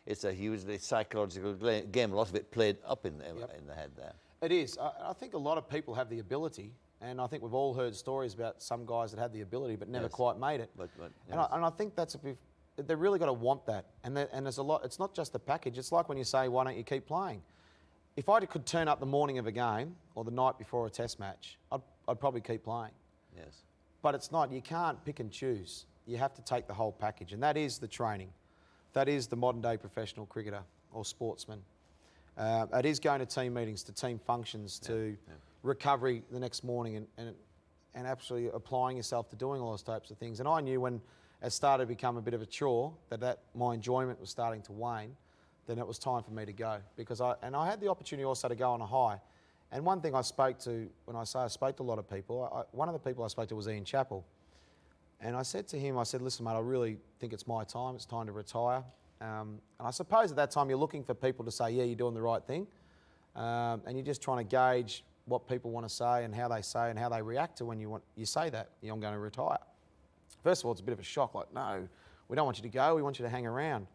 it's a hugely psychological game. A lot of it played up in the head there. It is. I think a lot of people have the ability, and I think we've all heard stories about some guys that had the ability but never quite made it. And I think they've really got to want that. And there's a lot. It's not just the package. It's like when you say, why don't you keep playing? If I could turn up the morning of a game or the night before a test match, I'd probably keep playing. Yes. But it's not. You can't pick and choose. You have to take the whole package, and that is the training. That is the modern-day professional cricketer or sportsman. It is going to team meetings, to team functions, to recovery the next morning, and actually applying yourself to doing all those types of things. And I knew when it started to become a bit of a chore that my enjoyment was starting to wane. Then it was time for me to go, because I had the opportunity also to go on a high. And one thing I spoke to, when I say I spoke to a lot of people, one of the people I spoke to was Ian Chappell. And I said to him, listen, mate, I really think it's my time. It's time to retire. And I suppose at that time you're looking for people to say, yeah, you're doing the right thing. And you're just trying to gauge what people want to say and how they react to when you say that, I'm going to retire. First of all, it's a bit of a shock, like, no, we don't want you to go, we want you to hang around.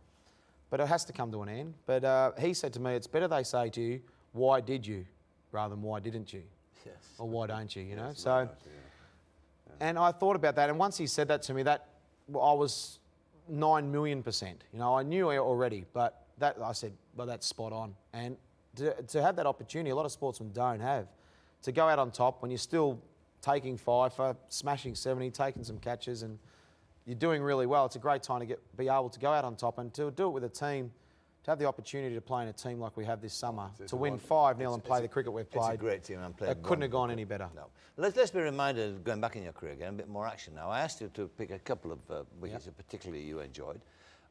But it has to come to an end. But he said to me, it's better they say to you, why did you, rather than why didn't you? Yes. Or why don't you, know? Yes, So, right, yeah. And I thought about that, and once he said that to me, I was 9 million%. I knew it already, but I said, well, that's spot on. And to have that opportunity, a lot of sportsmen don't have, to go out on top when you're still taking 5 for, smashing 70, taking some catches, and you're doing really well. It's a great time to be able to go out on top and to do it with a team, to have the opportunity to play in a team like we have this summer, to win 5-0 and play the cricket we've played. It's a great team and played. It couldn't have gone any better. No. Let's be reminded, going back in your career again, a bit more action now. I asked you to pick a couple of wickets that particularly you enjoyed.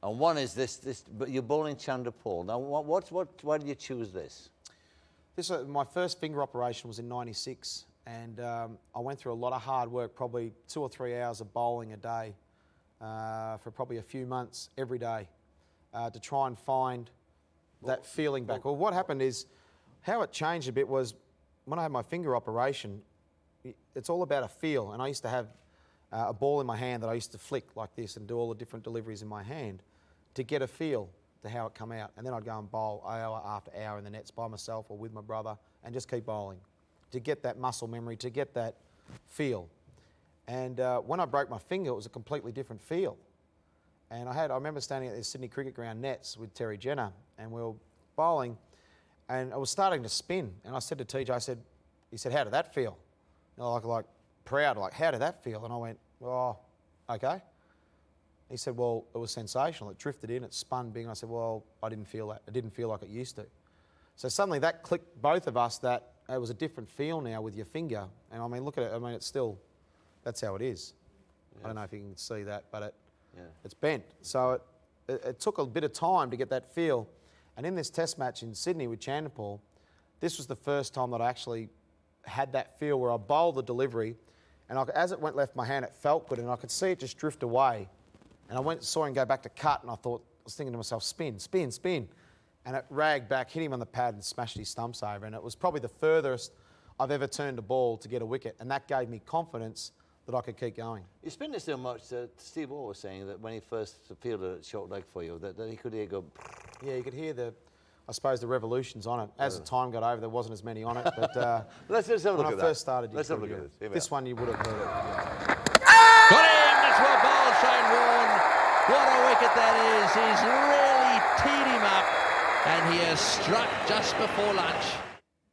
And one is this, but you're bowling Chandra Paul. Now, why did you choose this? My first finger operation was in '96, and I went through a lot of hard work, probably 2 or 3 hours of bowling a day. For probably a few months every day to try and find that feeling back. Well, what happened is, how it changed a bit was when I had my finger operation, it's all about a feel. And I used to have a ball in my hand that I used to flick like this and do all the different deliveries in my hand to get a feel to how it come out. And then I'd go and bowl hour after hour in the nets by myself or with my brother and just keep bowling to get that muscle memory, to get that feel. And when I broke my finger, it was a completely different feel. And I remember standing at the Sydney Cricket Ground nets with Terry Jenner, and we were bowling, and I was starting to spin. And I said to TJ, he said, how did that feel? Like proud, like, how did that feel? And I went, oh, okay. He said, well, it was sensational. It drifted in, it spun big. And I said, well, I didn't feel that. It didn't feel like it used to. So suddenly that clicked both of us that it was a different feel now with your finger. And I mean, look at it. I mean, it's still... That's how it is. Yes. I don't know if you can see that, but it's bent. So it took a bit of time to get that feel. And in this test match in Sydney with Chanderpaul, this was the first time that I actually had that feel where I bowled the delivery, and as it went left my hand, it felt good, and I could see it just drift away. And I saw him go back to cut, and I was thinking to myself, spin, spin, spin. And it ragged back, hit him on the pad and smashed his stumps over. And it was probably the furthest I've ever turned a ball to get a wicket. And that gave me confidence that I could keep going. You spin it so much that Steve Orr was saying that when he first fielded a short leg for you, that he could hear go... Yeah, you could hear I suppose the revolutions on it. As the time got over, there wasn't as many on it, but let's have a look when at I first started, let's have a look at this. This one you would have heard it. Yeah. Got him! That's well bowled, Shane Warne. What a wicket that is. He's really teed him up, and he has struck just before lunch.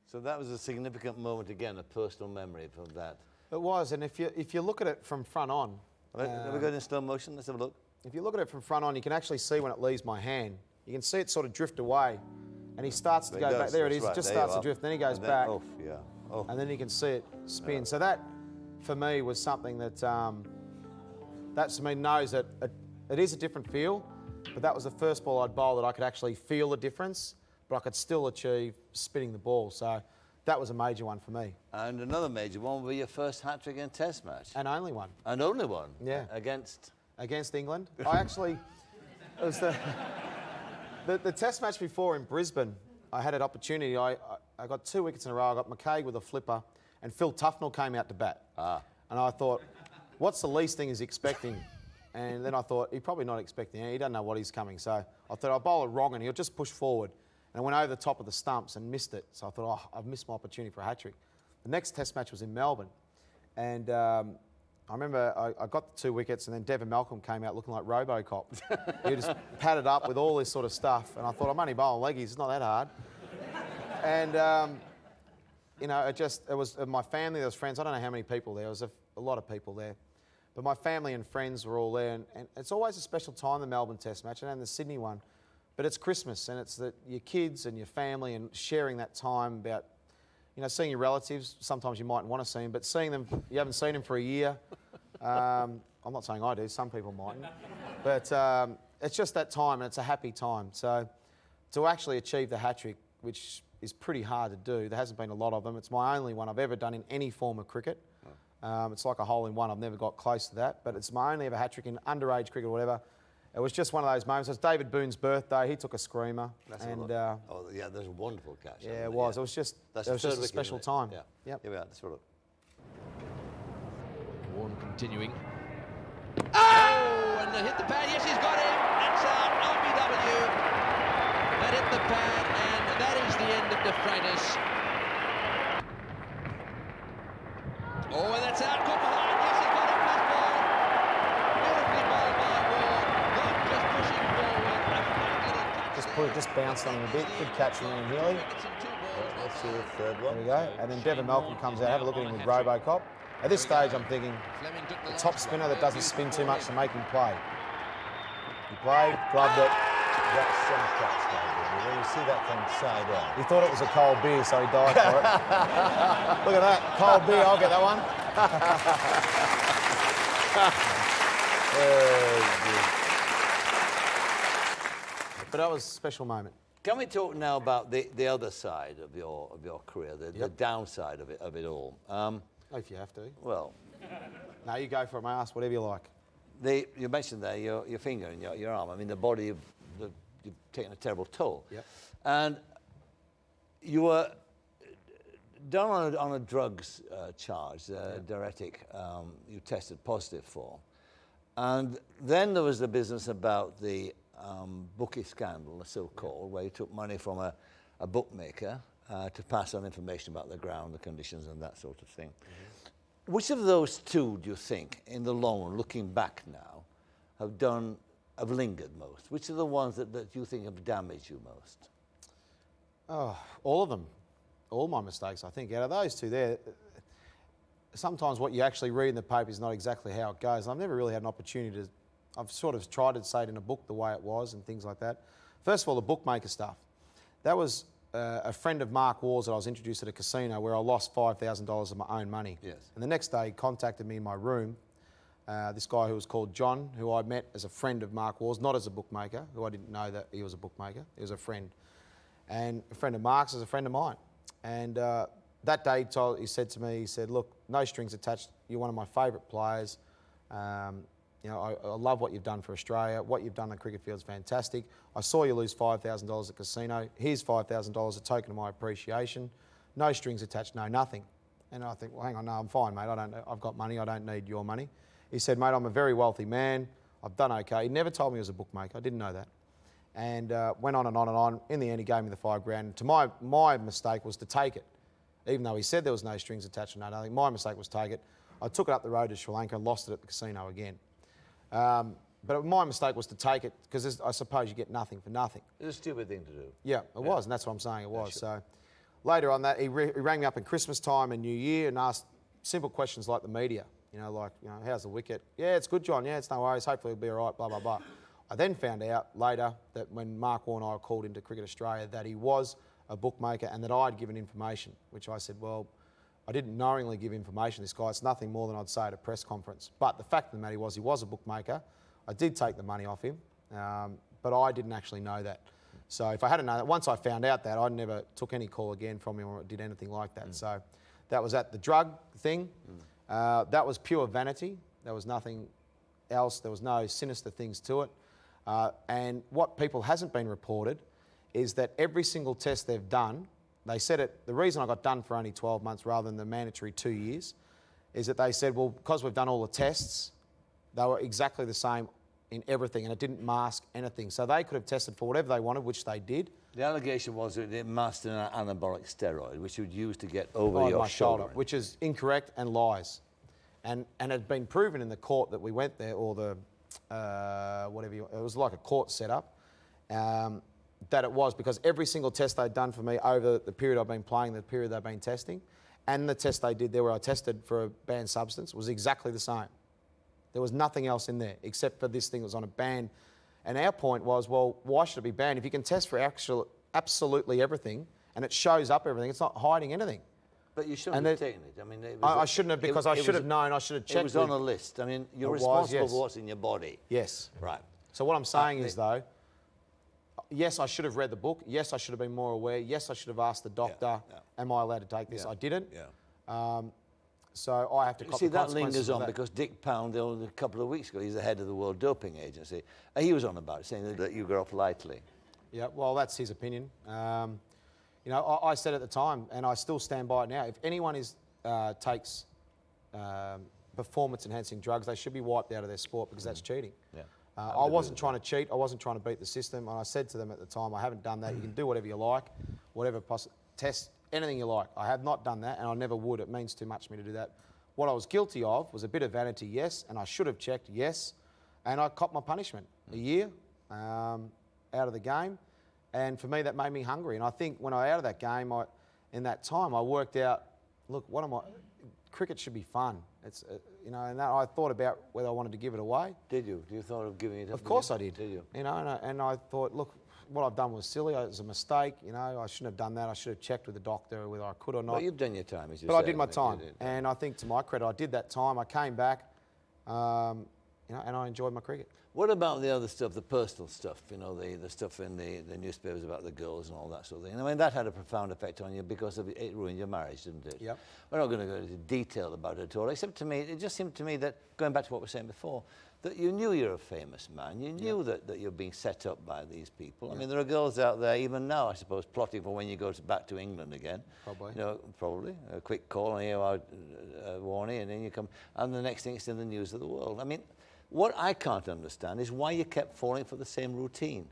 So that was a significant moment again, a personal memory from that. It was, and if you look at it from front on... Have we got it in slow motion? Let's have a look. If you look at it from front on, you can actually see when it leaves my hand. You can see it sort of drift away, and he starts to go back. There it is, it just starts to drift, then he goes back. And then you can see it spin. So that, for me, was something that, that to me knows that it is a different feel, but that was the first ball I'd bowl that I could actually feel the difference, but I could still achieve spinning the ball. So that was a major one for me. And another major one will be your first hat-trick in a Test match. And only one. And only one. Yeah. Against England. I actually, it was the Test match before in Brisbane. I had an opportunity. I got 2 wickets in a row. I got McCaig with a flipper, and Phil Tufnell came out to bat. And I thought, what's the least thing he's expecting? And then I thought, he's probably not expecting it. He doesn't know what he's coming. So I thought, I'll bowl it wrong and he'll just push forward. And I went over the top of the stumps and missed it. So I thought, oh, I've missed my opportunity for a hat-trick. The next Test match was in Melbourne. And I remember I got the 2 wickets, and then Devon Malcolm came out looking like Robocop. He just padded up with all this sort of stuff. And I thought, I'm only bowling leggies, it's not that hard. And, you know, it was my family, there was friends. I don't know how many people there. There was a lot of people there. But my family and friends were all there. And it's always a special time, the Melbourne Test match, and then the Sydney one. But it's Christmas, and it's your kids and your family and sharing that time about, you know, seeing your relatives. Sometimes you mightn't want to see them, but seeing them, you haven't seen them for a year. I'm not saying I do, some people mightn't. But it's just that time, and it's a happy time. So to actually achieve the hat-trick, which is pretty hard to do, there hasn't been a lot of them. It's my only one I've ever done in any form of cricket. It's like a hole-in-one. I've never got close to that, but it's my only ever hat-trick in underage cricket or whatever. It was just one of those moments. It was David Boone's birthday. He took a screamer. And, oh, yeah, there's a wonderful catch. Yeah, it was. Yeah. It was just, a special time. Yeah. Yep. Here we are. Let's have a look. Warne continuing. Oh, and they hit the pad. Yes, he's got him. That's out. RBW. That hit the pad, and that is the end of De Freitas. Oh, and that's out. Caught behind. Yes, he's got it. Fast ball. Beautifully bowled by Warne. Not just pushing forward. A fine little touch. Just bounced on him a bit. Good catch from Ian Healy. Let's see the third one. There we go. And then Devon Malcolm comes out. Have a look at him with Robocop. At this stage, I'm thinking the top spinner that doesn't spin too much to make him play. He played, gloved it. That's some catch, maybe. When you see that thing side on. He thought it was a cold beer, so he died for it. Look at that. Cold beer, I'll get that one. But that was a special moment. Can we talk now about the other side of your career, the downside of it all? If you have to. Well, no, you go for it, mate. Ask whatever you like. You mentioned there your finger and your arm. I mean, the body, you've taken a terrible toll. Yep. And you were done on a drugs charge, diuretic, you tested positive for. And then there was the business about the bookie scandal, the so-called, where you took money from a bookmaker to pass on information about the ground, the conditions, and that sort of thing. Mm-hmm. Which of those two do you think, in the long run, looking back now, have lingered most? Which are the ones that you think have damaged you most? Oh, all of them. All my mistakes, I think. Out of those two there, sometimes what you actually read in the paper is not exactly how it goes. I've never really had an opportunity to... I've sort of tried to say it in a book the way it was and things like that. First of all, the bookmaker stuff. That was a friend of Mark Waugh's that I was introduced at a casino where I lost $5,000 of my own money. Yes. And the next day he contacted me in my room, this guy who was called John, who I met as a friend of Mark Waugh's, not as a bookmaker, who I didn't know that he was a bookmaker. He was a friend. And a friend of Mark's is a friend of mine. And that day he said to me, he said, look, no strings attached, you're one of my favourite players. You know, I love what you've done for Australia. What you've done on the cricket field is fantastic. I saw you lose $5,000 at casino. Here's $5,000, a token of my appreciation. No strings attached, no nothing. And I think, well, hang on, no, I'm fine, mate. I've got money. I don't need your money. He said, mate, I'm a very wealthy man. I've done okay. He never told me he was a bookmaker. I didn't know that. And went on and on and on. In the end, he gave me the $5,000. To my mistake was to take it. Even though he said there was no strings attached and no nothing, my mistake was to take it. I took it up the road to Sri Lanka and lost it at the casino again. But my mistake was to take it because I suppose you get nothing for nothing. It's a stupid thing to do. Yeah, it was, and that's what I'm saying it was. So later on that, he rang me up in Christmas time and New Year and asked simple questions like the media. You know, how's the wicket? Yeah, it's good, John. Yeah, it's no worries. Hopefully it'll be all right, blah, blah, blah. I then found out later that when Mark Warne and I were called into Cricket Australia that he was a bookmaker and that I'd given information, which I said, well, I didn't knowingly give information to this guy. It's nothing more than I'd say at a press conference. But the fact of the matter was he was a bookmaker. I did take the money off him, but I didn't actually know that. So if I hadn't known that, once I found out that, I never took any call again from him or did anything like that. So that was at the drug thing. That was pure vanity. There was nothing else. There was no sinister things to it. And what people hasn't been reported is that every single test they've done, they said it, the reason I got done for only 12 months rather than the mandatory 2 years is that they said, well, because we've done all the tests, they were exactly the same in everything and it didn't mask anything. So they could have tested for whatever they wanted, which they did. The allegation was that it masked an anabolic steroid, which you would use to get over on your my shoulder, shoulder. which is incorrect and lies. And it had been proven in the court that we went there, or the, it was like a court setup, that it was because every single test they'd done for me over the period I've been playing, the period they've been testing, and the test they did there where I tested for a banned substance was exactly the same. There was nothing else in there except for this thing that was on a ban. And our point was, well, why should it be banned? If you can test for absolutely everything and it shows up everything, it's not hiding anything. But you shouldn't have taken it. I mean, I shouldn't have, because I should have known, I should have checked. It was on a list. I mean, you're responsible for what's in your body. Yes. Right. So what I'm saying is, though, yes, I should have read the book. Yes, I should have been more aware. Yes, I should have asked the doctor, am I allowed to take this? I didn't. Yeah. So I have to see, that lingers on because Dick Pound, a couple of weeks ago, he's the head of the World Doping Agency, he was on about it, saying that you got off lightly. Yeah, well, that's his opinion. You know, I said at the time, and I still stand by it now, if anyone takes performance-enhancing drugs, they should be wiped out of their sport because that's cheating. Yeah. I wasn't trying to cheat. I wasn't trying to beat the system. And I said to them at the time, I haven't done that. You can do whatever you like, whatever test, anything you like. I have not done that, and I never would. It means too much to me to do that. What I was guilty of was a bit of vanity, yes, and I should have checked, yes, and I copped my punishment. A year out of the game, and for me that made me hungry. And I think when I was out of that game, in that time, I worked out, look, cricket should be fun. It's, you know, and I thought about whether I wanted to give it away. Did you? You thought of giving it up? Of course I did. Did you? You know, and I thought, look, what I've done was silly. It was a mistake. You know, I shouldn't have done that. I should have checked with the doctor whether I could or not. But you've done your time, as you said. But I did my time, and I think to my credit, I did that time. I came back, you know, and I enjoyed my cricket. What about the other stuff, the personal stuff? You know, the stuff in the newspapers about the girls and all that sort of thing. I mean, that had a profound effect on you because it ruined your marriage, didn't it? Yep. We're not going to go into detail about it at all, except to me, it just seemed to me that, going back to what we were saying before, that you knew you're a famous man. You knew that you're being set up by these people. I mean, there are girls out there, even now, I suppose, plotting for when you go back to England again. Probably. You know, probably. A quick call, and you are Warne, and then you come, and the next thing it's in the news of the world. I mean, what I can't understand is why you kept falling for the same routine.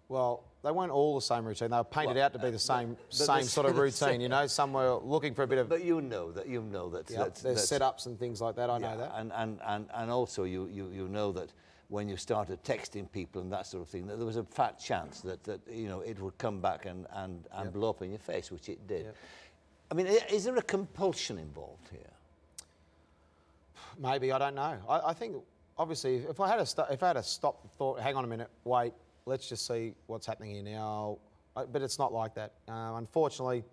Well, they weren't all the same routine. They were painted out to be the same sort of routine, you know. Some were looking for a bit of... But you know that. There's setups and things like that, I know that. And also you know that when you started texting people and that sort of thing, that there was a fat chance that you know, it would come back and blow up in your face, which it did. Yep. I mean, is there a compulsion involved here? Maybe, I don't know. I think, obviously, if I had to stop and thought, hang on a minute, wait, let's just see what's happening here now. But it's not like that. Unfortunately,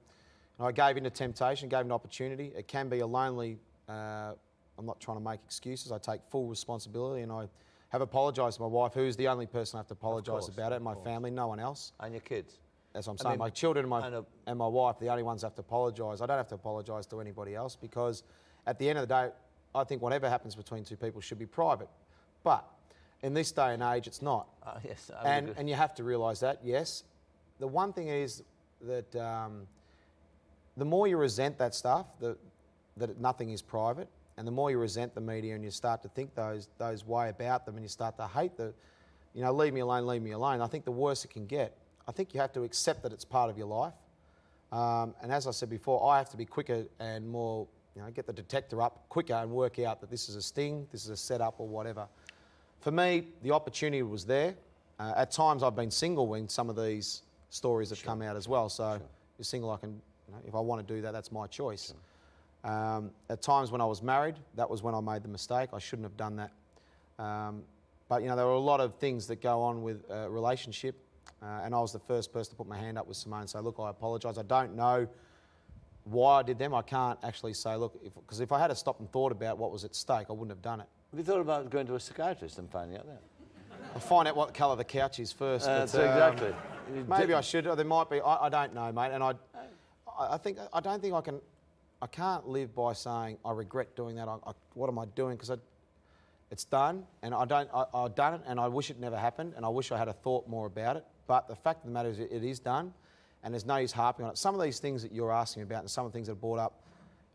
I gave in to temptation, gave an opportunity. It can be a lonely, I'm not trying to make excuses. I take full responsibility, and I have apologised to my wife, who's the only person I have to apologise about it, and my family, no one else. And your kids. That's what I'm saying. My children and my wife, the only ones have to apologise. I don't have to apologise to anybody else because at the end of the day, I think whatever happens between two people should be private. But in this day and age, it's not. Yes, and you have to realise that, yes. The one thing is that the more you resent that stuff, that nothing is private, and the more you resent the media and you start to think those way about them and you start to hate you know, leave me alone, I think the worse it can get. I think you have to accept that it's part of your life. And as I said before, I have to be quicker and more, you know, get the detector up quicker and work out that this is a sting, this is a setup or whatever. For me, the opportunity was there. At times I've been single when some of these stories have come out as well. So you're single, I can, you know, if I want to do that, that's my choice. At times when I was married, that was when I made the mistake. I shouldn't have done that. But, you know, there were a lot of things that go on with a relationship. And I was the first person to put my hand up with Simone and say, look, I apologise. I don't know why I did them. I can't actually say, look, because if I had stopped and thought about what was at stake, I wouldn't have done it. Have you thought about going to a psychiatrist and finding out that? I'll find out what colour the couch is first. That's exactly. Maybe I should. Or there might be. I don't know, mate. And I don't think I can. I can't live by saying I regret doing that. What am I doing? Because it's done, and I've done it, and I wish it never happened, and I wish I had a thought more about it. But the fact of the matter is, it is done, and there's no use harping on it. Some of these things that you're asking about, and some of the things that are brought up.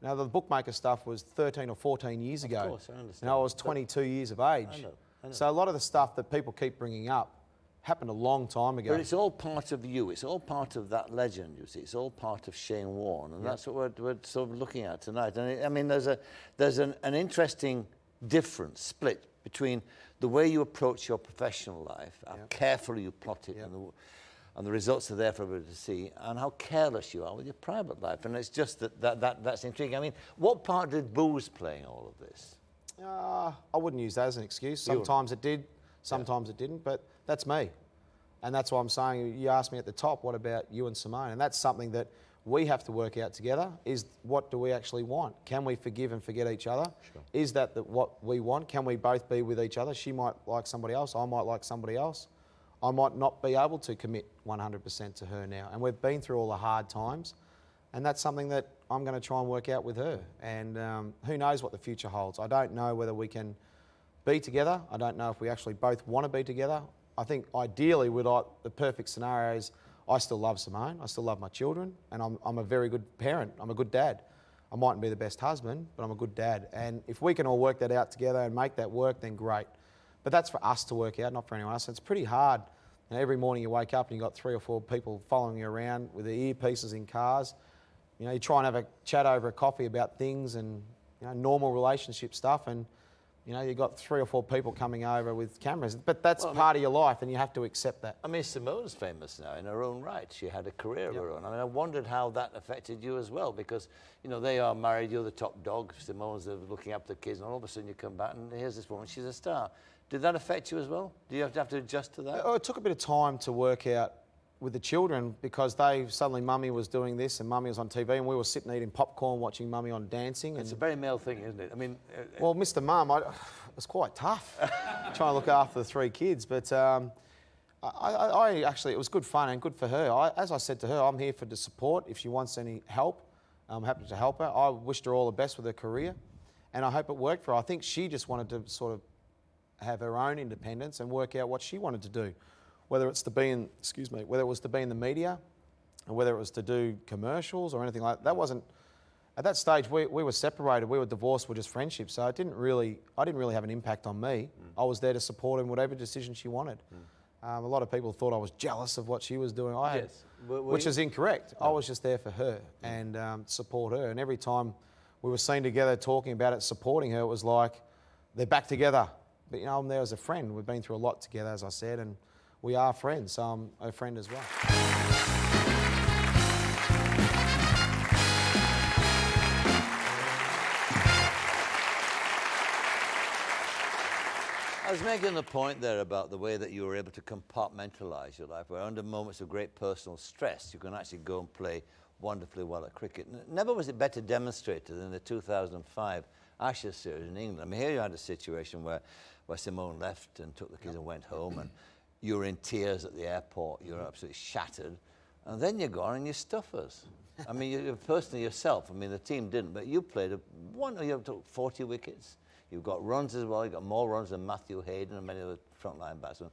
Now, the bookmaker stuff was 13 or 14 years ago. Of course, I understand. And I was 22 years of age. I know. So a lot of the stuff that people keep bringing up happened a long time ago. But it's all part of you. It's all part of that legend, you see. It's all part of Shane Warne, and that's what we're sort of looking at tonight. And I mean, there's an interesting difference, split, between the way you approach your professional life, how carefully you plot it, and the results are there for everybody to see, and how careless you are with your private life. And it's just that's intriguing. I mean, what part did booze play in all of this? I wouldn't use that as an excuse. Sometimes it did, sometimes it didn't, but that's me. And that's why I'm saying, you asked me at the top, what about you and Simone? And that's something that we have to work out together, is what do we actually want? Can we forgive and forget each other? Sure. Is that what we want? Can we both be with each other? She might like somebody else, I might like somebody else. I might not be able to commit 100% to her now. And we've been through all the hard times, and that's something that I'm going to try and work out with her. And who knows what the future holds. I don't know whether we can be together. I don't know if we actually both want to be together. I think ideally the perfect scenario is I still love Simone, I still love my children, and I'm a very good parent, I'm a good dad. I mightn't be the best husband, but I'm a good dad. And if we can all work that out together and make that work, then great. But that's for us to work out, not for anyone else. It's pretty hard. You know, every morning you wake up and you've got 3 or 4 people following you around with their earpieces in cars. You know, you try and have a chat over a coffee about things and, you know, normal relationship stuff, and, you know, you've got 3 or 4 people coming over with cameras. But that's part of your life, and you have to accept that. I mean, Simone's famous now in her own right. She had a career of her own. I mean, I wondered how that affected you as well, because, you know, they are married, you're the top dog, Simone's looking after the kids, and all of a sudden you come back and here's this woman, she's a star. Did that affect you as well? Do you have to adjust to that? It took a bit of time to work out with the children, because suddenly Mummy was doing this and Mummy was on TV, and we were sitting eating popcorn watching Mummy on Dancing. It's a very male thing, isn't it? I mean... well, Mr. Mum, it was quite tough trying to look after the 3 kids, but I actually, it was good fun and good for her. As I said to her, I'm here to support. If she wants any help, I'm happy to help her. I wished her all the best with her career, and I hope it worked for her. I think she just wanted to sort of have her own independence and work out what she wanted to do, whether it's to be in, whether it was to be in the media, or whether it was to do commercials or anything like that. That wasn't, at that stage we were separated, we were divorced, we were just friendships, so I didn't really have an impact on me. I was there to support her in whatever decision she wanted. A lot of people thought I was jealous of what she was doing, which is incorrect. I was just there for her and support her, and every time we were seen together talking about it, supporting her, it was like, they're back together. But, you know, I'm there as a friend. We've been through a lot together, as I said, and we are friends, so I'm a friend as well. I was making the point there about the way that you were able to compartmentalise your life, where under moments of great personal stress, you can actually go and play wonderfully well at cricket. Never was it better demonstrated than the 2005 Ashes series in England. I mean, here you had a situation where Simone left and took the kids and went home, and you were in tears at the airport, you were absolutely shattered, and then you go on and you stuff us. I mean, you personally yourself, I mean, the team didn't, but you played you took 40 wickets, you've got runs as well, you've got more runs than Matthew Hayden and many other frontline batsmen.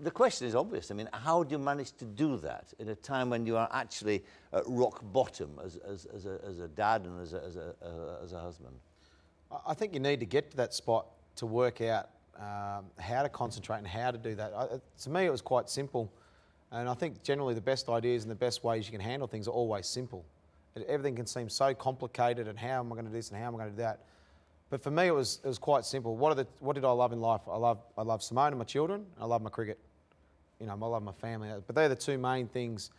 The question is obvious. I mean, how do you manage to do that in a time when you are actually at rock bottom as a dad and as a husband? I think you need to get to that spot to work out how to concentrate and how to do that. To me, it was quite simple. And I think generally the best ideas and the best ways you can handle things are always simple. Everything can seem so complicated, and how am I going to do this and how am I going to do that? But for me, it was quite simple. What did I love in life? I love Simone and my children, and I love my cricket. You know, I love my family. But they're the 2 main things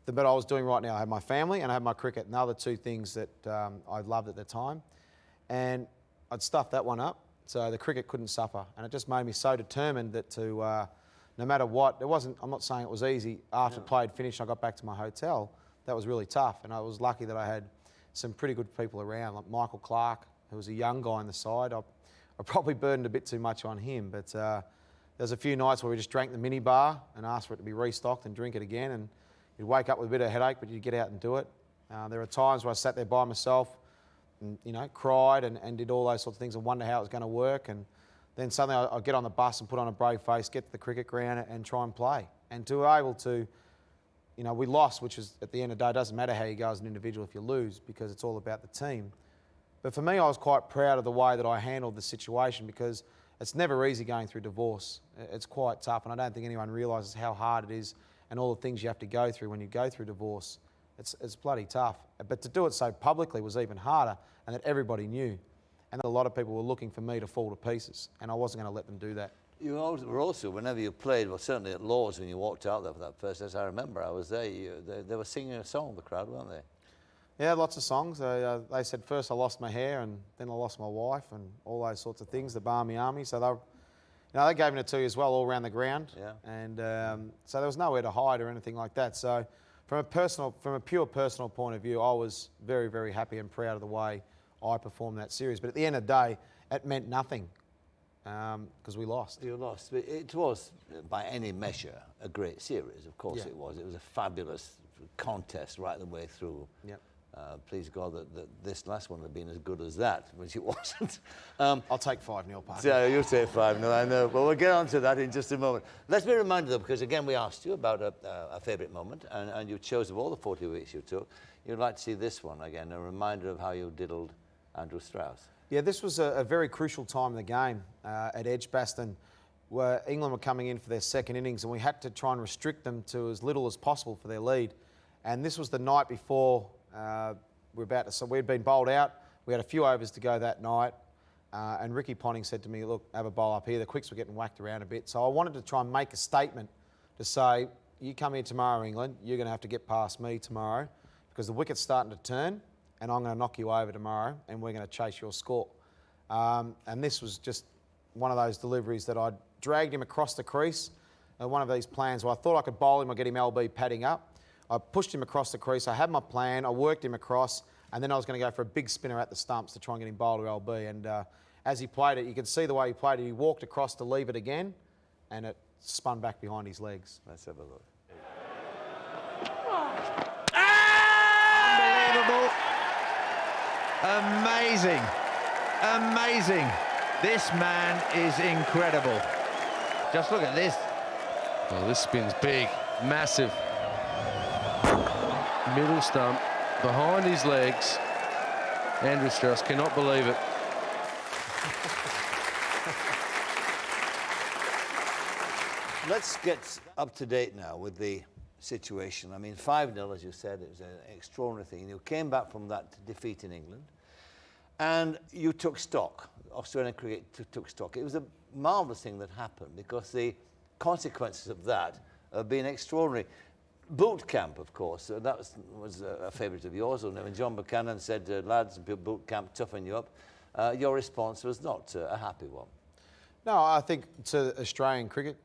that I was doing right now. I had my family and I had my cricket, and they're the 2 things that I loved at the time. And I'd stuffed that one up, so the cricket couldn't suffer. And it just made me so determined that no matter what, I'm not saying it was easy. After play had finished, I got back to my hotel. That was really tough, and I was lucky that I had some pretty good people around, like Michael Clark, who was a young guy on the side. I probably burdened a bit too much on him, but there's a few nights where we just drank the mini bar and asked for it to be restocked and drink it again, and you'd wake up with a bit of headache, but you'd get out and do it. There are times where I sat there by myself and, you know, cried and did all those sorts of things and wonder how it was going to work, and then suddenly I'd get on the bus and put on a brave face, get to the cricket ground and try and play. And to be able to, you know, we lost, which is, at the end of the day, it doesn't matter how you go as an individual if you lose, because it's all about the team. But for me, I was quite proud of the way that I handled the situation, because it's never easy going through divorce. It's quite tough, and I don't think anyone realises how hard it is and all the things you have to go through when you go through divorce. It's bloody tough. But to do it so publicly was even harder, and that everybody knew. And a lot of people were looking for me to fall to pieces, and I wasn't going to let them do that. You were also, whenever you played, well, certainly at Lord's when you walked out there for that first test, I remember I was there, they were singing a song, the crowd, weren't they? Yeah, lots of songs. They said first I lost my hair, and then I lost my wife, and all those sorts of things, the Barmy Army. So they gave it to you as well, all around the ground. Yeah. And so there was nowhere to hide or anything like that. So from a pure personal point of view, I was very, very happy and proud of the way I performed that series. But at the end of the day, it meant nothing because we lost. You lost. It was, by any measure, a great series. Of course it was. It was a fabulous contest right the way through. Yep. Please God that this last one had been as good as that, which it wasn't. I'll take 5-0, Parker. Yeah, you'll say 5-0, I know. Well, we'll get on to that in just a moment. Let's be reminded, though, because, again, we asked you about a favourite moment, and you chose, of all the 40 weeks you took, you'd like to see this one again, a reminder of how you diddled Andrew Strauss. Yeah, this was a very crucial time in the game at Edgbaston, where England were coming in for their second innings, and we had to try and restrict them to as little as possible for their lead. And this was the night before so we'd been bowled out. We had a few overs to go that night, and Ricky Ponting said to me, look, have a bowl up here. The quicks were getting whacked around a bit. So I wanted to try and make a statement to say, you come here tomorrow, England, you're going to have to get past me tomorrow, because the wicket's starting to turn, and I'm going to knock you over tomorrow, and we're going to chase your score. And this was just one of those deliveries that I'd dragged him across the crease, one of these plans where I thought I could bowl him or get him LB padding up. I pushed him across the crease. I had my plan. I worked him across, and then I was going to go for a big spinner at the stumps to try and get him bowled to LB. And as he played it, you could see the way he played it. He walked across to leave it again, and it spun back behind his legs. Let's have a look. Unbelievable. Amazing. Amazing. This man is incredible. Just look at this. Oh, this spin's big, massive. Middle stump, behind his legs. Andrew Strauss cannot believe it. Let's get up to date now with the situation. I mean, 5-0, as you said, it was an extraordinary thing. You came back from that defeat in England, and you took stock. Australian cricket took stock. It was a marvellous thing that happened, because the consequences of that have been extraordinary. Boot camp, of course, that was a favourite of yours. When John Buchanan said, lads, boot camp, toughen you up, your response was not a happy one. No, I think to Australian cricket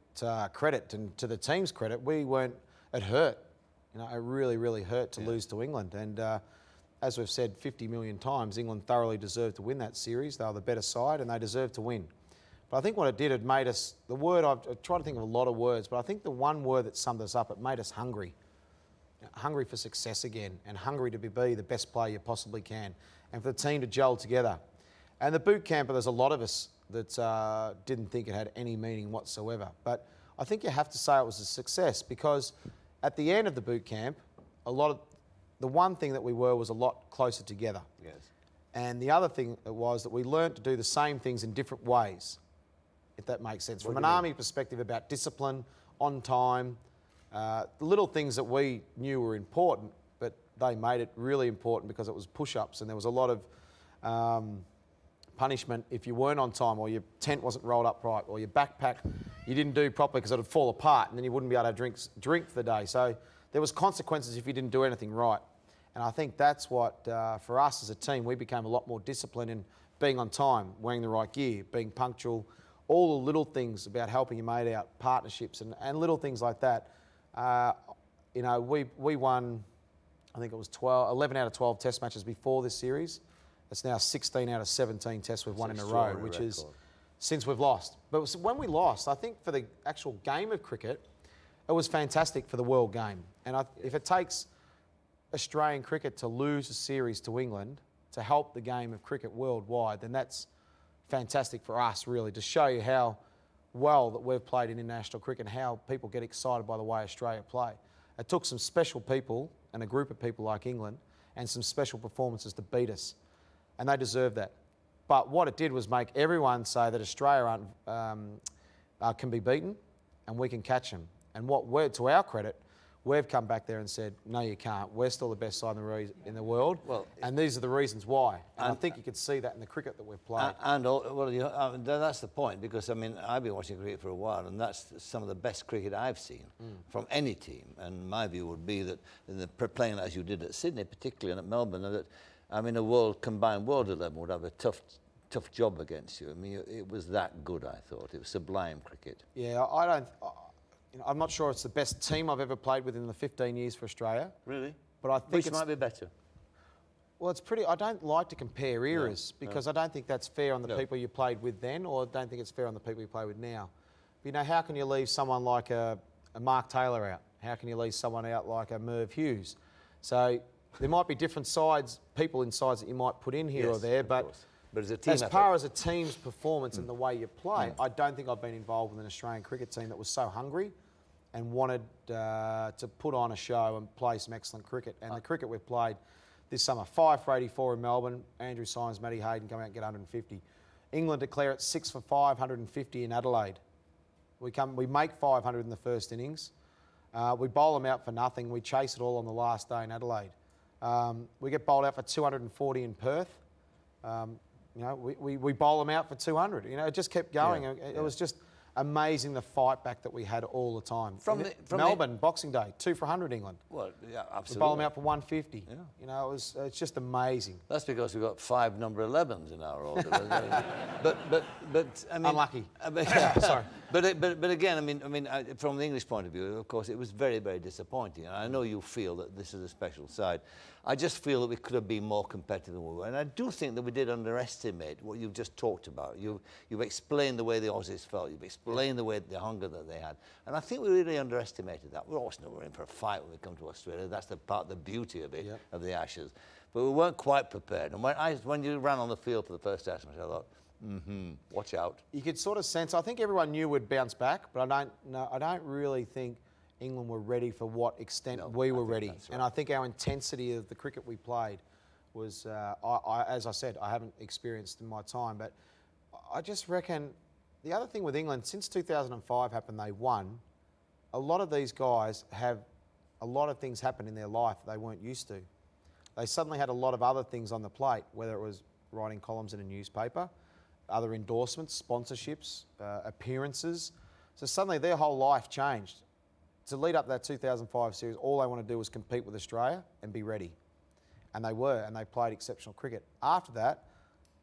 credit and to the team's credit, it hurt. You know, it really, really hurt to lose to England. And as we've said 50 million times, England thoroughly deserved to win that series. They were the better side and they deserved to win. But I think what it did, it made us, I've tried to think of a lot of words, but I think the one word that summed us up, it made us hungry. Hungry for success again, and hungry to be the best player you possibly can, and for the team to gel together. And the boot camp, there's a lot of us that didn't think it had any meaning whatsoever. But I think you have to say it was a success, because at the end of the boot camp, the one thing that we were was a lot closer together. Yes. And the other thing was that we learned to do the same things in different ways, if that makes sense. From an army perspective, about discipline, on time, the little things that we knew were important, but they made it really important because it was push-ups, and there was a lot of punishment if you weren't on time, or your tent wasn't rolled up right, or your backpack you didn't do properly because it would fall apart, and then you wouldn't be able to drink for the day. So there was consequences if you didn't do anything right. And I think that's what, for us as a team, we became a lot more disciplined in being on time, wearing the right gear, being punctual, all the little things about helping your mate out, partnerships and little things like that. You know, we won, I think it was 11 out of 12 test matches before this series. It's now 16 out of 17 tests we've won in a row, which is since we've lost. But when we lost, I think for the actual game of cricket, it was fantastic for the world game. And if it takes Australian cricket to lose a series to England to help the game of cricket worldwide, then that's fantastic for us, really, to show you how well that we've played in international cricket and how people get excited by the way Australia play. It took some special people and a group of people like England and some special performances to beat us, and they deserve that. But what it did was make everyone say that Australia can be beaten and we can catch them. And to our credit, we've come back there and said, no, you can't. We're still the best side in the world, and these are the reasons why. And I think you could see that in the cricket that we've played. That's the point, because, I mean, I've been watching cricket for a while, and that's some of the best cricket I've seen from any team. And my view would be that playing as you did at Sydney, particularly, and at Melbourne, that a combined world 11 would have a tough job against you. I mean, it was that good, I thought. It was sublime cricket. Yeah, I'm not sure it's the best team I've ever played with in the 15 years for Australia. Really? But I think which might be better. Well, it's pretty. I don't like to compare eras because I don't think that's fair on the people you played with then, or I don't think it's fair on the people you play with now. But, how can you leave someone like a Mark Taylor out? How can you leave someone out like a Merv Hughes? So there might be different people in sides that you might put in here or there, but as a team far as a team's performance and the way you play, I don't think I've been involved with an Australian cricket team that was so hungry and wanted to put on a show and play some excellent cricket. And the cricket we've played this summer, 5 for 84 in Melbourne, Andrew Symes, Matty Hayden come out and get 150. England declare it 6 for 5, 150 in Adelaide. We make 500 in the first innings. We bowl them out for nothing. We chase it all on the last day in Adelaide. We get bowled out for 240 in Perth. We bowl them out for 200. It just kept going. It was just amazing, the fight back that we had all the time. From Melbourne, Boxing Day, 2 for 100 England. Well, yeah, absolutely. We bowl them out for 150. Yeah. It's just amazing. That's because we've got 5 number 11s in our order. but I mean, unlucky. Sorry. But again, I mean, from the English point of view, of course, it was very, very disappointing. And I know you feel that this is a special side. I just feel that we could have been more competitive than we were. And I do think that we did underestimate what you've just talked about. You've explained the way the Aussies felt. You've explained the hunger that they had. And I think we really underestimated that. We always know we're in for a fight when we come to Australia. That's the beauty of it, of the Ashes. But we weren't quite prepared. And when you ran on the field for the first Test match, I thought, watch out. You could sort of sense, I think everyone knew we'd bounce back, but I don't really think England were ready for what extent we were ready. Right. And I think our intensity of the cricket we played was, as I said, I haven't experienced in my time, but I just reckon the other thing with England, since 2005 happened, they won, a lot of these guys have a lot of things happen in their life that they weren't used to. They suddenly had a lot of other things on the plate, whether it was writing columns in a newspaper, other endorsements, sponsorships, appearances. So suddenly their whole life changed. To lead up to that 2005 series, all they want to do was compete with Australia and be ready. And they were, and they played exceptional cricket. After that,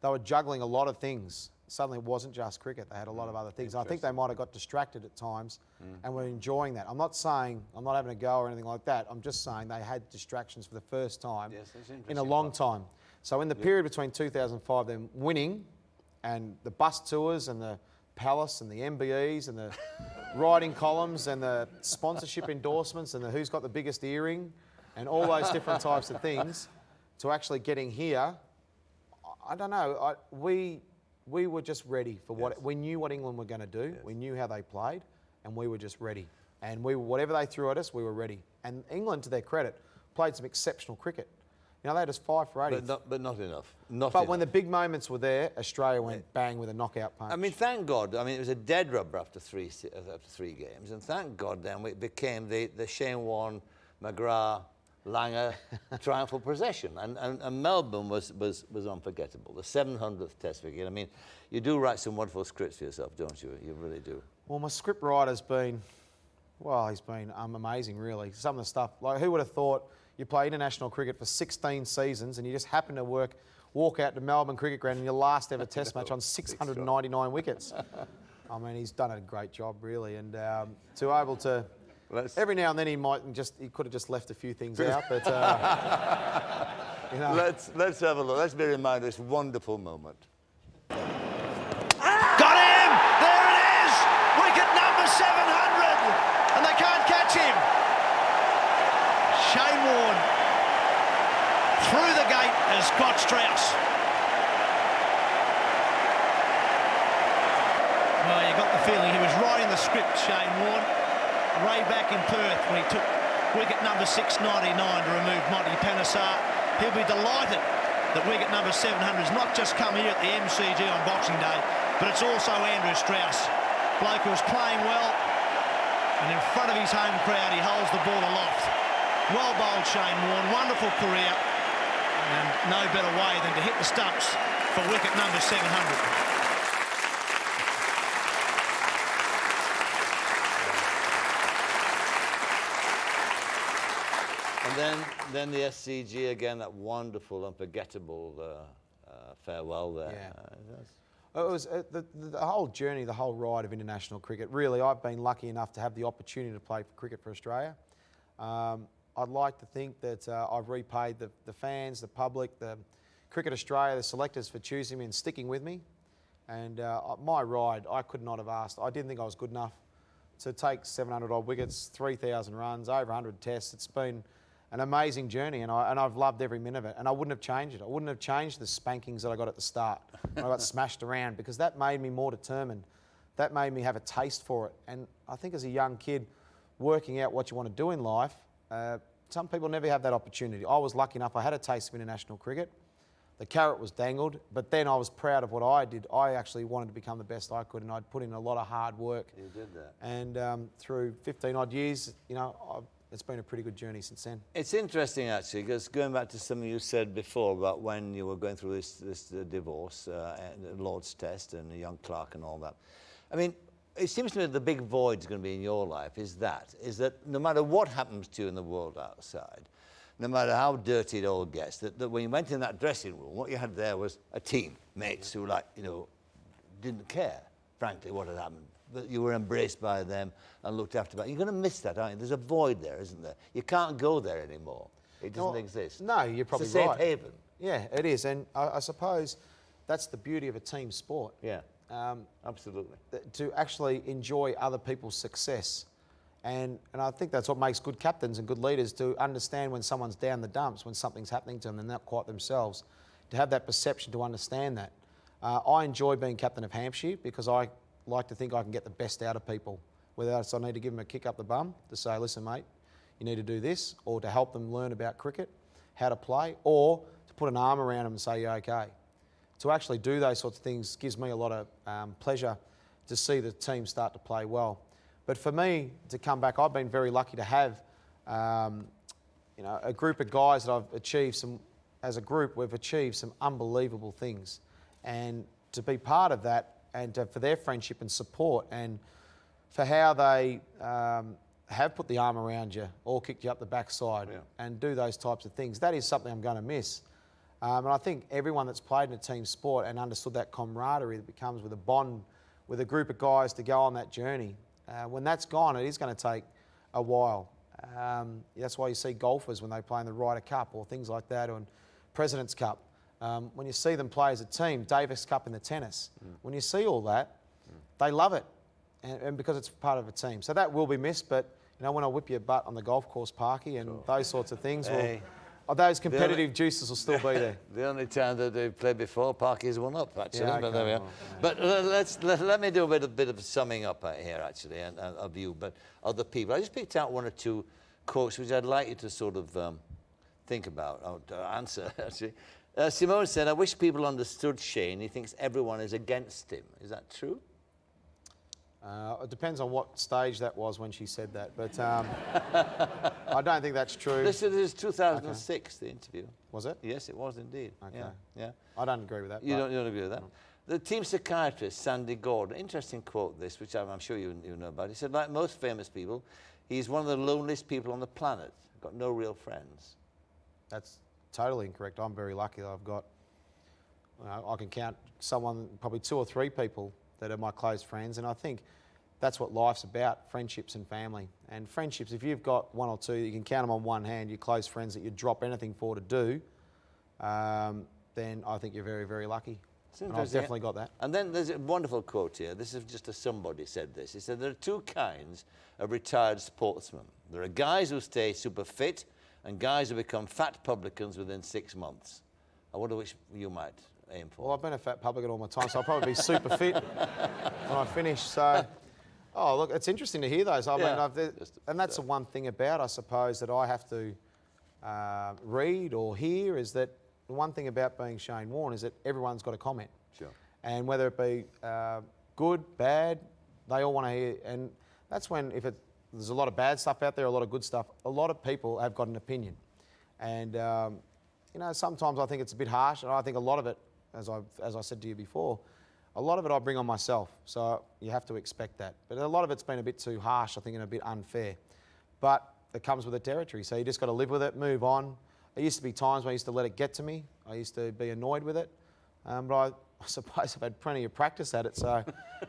they were juggling a lot of things. Suddenly it wasn't just cricket, they had a lot of other things. I think they might have got distracted at times and were enjoying that. I'm not saying, I'm not having a go or anything like that, I'm just saying they had distractions for the first time in a long time. So in the period between 2005, them winning, and the bus tours and the Palace and the MBEs and the writing columns and the sponsorship endorsements and the who's got the biggest earring and all those different types of things, to actually getting here, I don't know, we were just ready for what, we knew what England were going to do, we knew how they played, and we were just ready. And whatever they threw at us, we were ready. And England, to their credit, played some exceptional cricket. They had us 5 for 80. But not enough. When the big moments were there, Australia went bang with a knockout punch. I mean, thank God. I mean, it was a dead rubber after three games, and thank God then it became the Shane Warne, McGrath, Langer triumphal procession, and Melbourne was unforgettable. The 700th Test wicket. I mean, you do write some wonderful scripts for yourself, don't you? You really do. Well, my script writer's been, he's been amazing, really. Some of the stuff, like who would have thought you play international cricket for 16 seasons and you just happen to walk out to Melbourne Cricket Ground in your last ever Test match on 699 wickets. I mean, he's done a great job, really, and to able to. Every now and then he could have just left a few things out, but Let's have a look. Let's be reminded of this wonderful moment. Got has got Strauss. Well, you got the feeling he was writing the script, Shane Warne. Way back in Perth when he took wicket number 699 to remove Monty Panesar. He'll be delighted that wicket number 700 has not just come here at the MCG on Boxing Day, but it's also Andrew Strauss. Bloke who was playing well, and in front of his home crowd, he holds the ball aloft. Well bowled, Shane Warne, wonderful career, and no better way than to hit the stumps for wicket number 700. And then the SCG again, that wonderful, unforgettable farewell there. Yeah. It was the whole journey, the whole ride of international cricket. Really, I've been lucky enough to have the opportunity to play for cricket for Australia. I'd like to think that I've repaid the fans, the public, the Cricket Australia, the selectors for choosing me and sticking with me. And my ride, I could not have asked. I didn't think I was good enough to take 700 odd wickets, 3,000 runs, over 100 tests. It's been an amazing journey, and I've loved every minute of it. And I wouldn't have changed it. I wouldn't have changed the spankings that I got at the start when I got smashed around, because that made me more determined. That made me have a taste for it. And I think as a young kid, working out what you want to do in life, some people never have that opportunity. I was lucky enough, I had a taste of international cricket. The carrot was dangled, but then I was proud of what I did. I actually wanted to become the best I could, and I'd put in a lot of hard work. You did that. And through 15 odd years, you know, it's been a pretty good journey since then. It's interesting, actually, because going back to something you said before about when you were going through this divorce, and Lord's Test and the young clerk and all that. I mean, it seems to me that the big void's going to be in your life is that no matter what happens to you in the world outside, no matter how dirty it all gets, that when you went in that dressing room, what you had there was a team, mates who, like, you know, didn't care, frankly, what had happened. But you were embraced by them and looked after by. You're going to miss that, aren't you? There's a void there, isn't there? You can't go there anymore. It doesn't exist. No, you're probably right. It's a safe right. haven. Yeah, it is. And I suppose that's the beauty of a team sport. Yeah, absolutely. To actually enjoy other people's success. And I think that's what makes good captains and good leaders, to understand when someone's down the dumps, when something's happening to them and they're not quite themselves, to have that perception, to understand that. I enjoy being captain of Hampshire because I like to think I can get the best out of people. Whether it's I need to give them a kick up the bum to say, listen, mate, you need to do this, or to help them learn about cricket, how to play, or to put an arm around them and say, you're okay. To actually do those sorts of things gives me a lot of pleasure to see the team start to play well. But for me to come back, I've been very lucky to have you know, a group of guys that I've achieved some, as a group, we've achieved some unbelievable things. And to be part of that, and for their friendship and support, and for how they have put the arm around you or kicked you up the backside, and do those types of things, that is something I'm going to miss. And I think everyone that's played in a team sport and understood that camaraderie that becomes with a bond with a group of guys to go on that journey, when that's gone, it is going to take a while. That's why you see golfers when they play in the Ryder Cup or things like that, or in President's Cup. When you see them play as a team, Davis Cup in the tennis, when you see all that, they love it, and because it's part of a team. So that will be missed, but you know, when I whip your butt on the golf course, Parky, and those sorts of things, those competitive juices will still be there. The only time that they've played before, Parky's won up, actually. Yeah, But there we are. But let me do a bit of summing up here, actually, and of you, but other people. I just picked out one or two quotes which I'd like you to sort of think about, or answer, actually. Simone said, I wish people understood Shane. He thinks everyone is against him. Is that true? It depends on what stage that was when she said that, but I don't think that's true. This is 2006, the interview. Was it? Yes, it was indeed. Okay. Yeah. I don't agree with that. You don't agree with that? No. The team psychiatrist, Sandy Gordon, interesting quote this, which I'm sure you know about. He said, like most famous people, he's one of the loneliest people on the planet. Got no real friends. That's totally incorrect. I'm very lucky that I've got, you know, I can count someone, probably 2 or 3 people that are my close friends, and I think that's what life's about, friendships and family. And friendships, if you've got 1 or 2, you can count them on one hand, your close friends that you'd drop anything for to do, then I think you're very, very lucky. And I've definitely got that. And then there's a wonderful quote here. This is just somebody said this. He said, there are 2 kinds of retired sportsmen. There are guys who stay super fit and guys who become fat publicans within 6 months. I wonder which you might aim for. Well, I've been a fat publican all my time, so I'll probably be super fit when I finish. So, oh, look, it's interesting to hear those. I mean, and that's the one thing about, I suppose, that I have to read or hear is that the one thing about being Shane Warne is that everyone's got a comment. Sure. And whether it be good, bad, they all want to hear. And that's when, there's a lot of bad stuff out there, a lot of good stuff, a lot of people have got an opinion. And, you know, sometimes I think it's a bit harsh, and I think a lot of it, as I said to you before, a lot of it I bring on myself, so you have to expect that. But a lot of it's been a bit too harsh, I think, and a bit unfair. But it comes with the territory, so you just got to live with it, move on. There used to be times when I used to let it get to me. I used to be annoyed with it, but I suppose I've had plenty of practice at it, so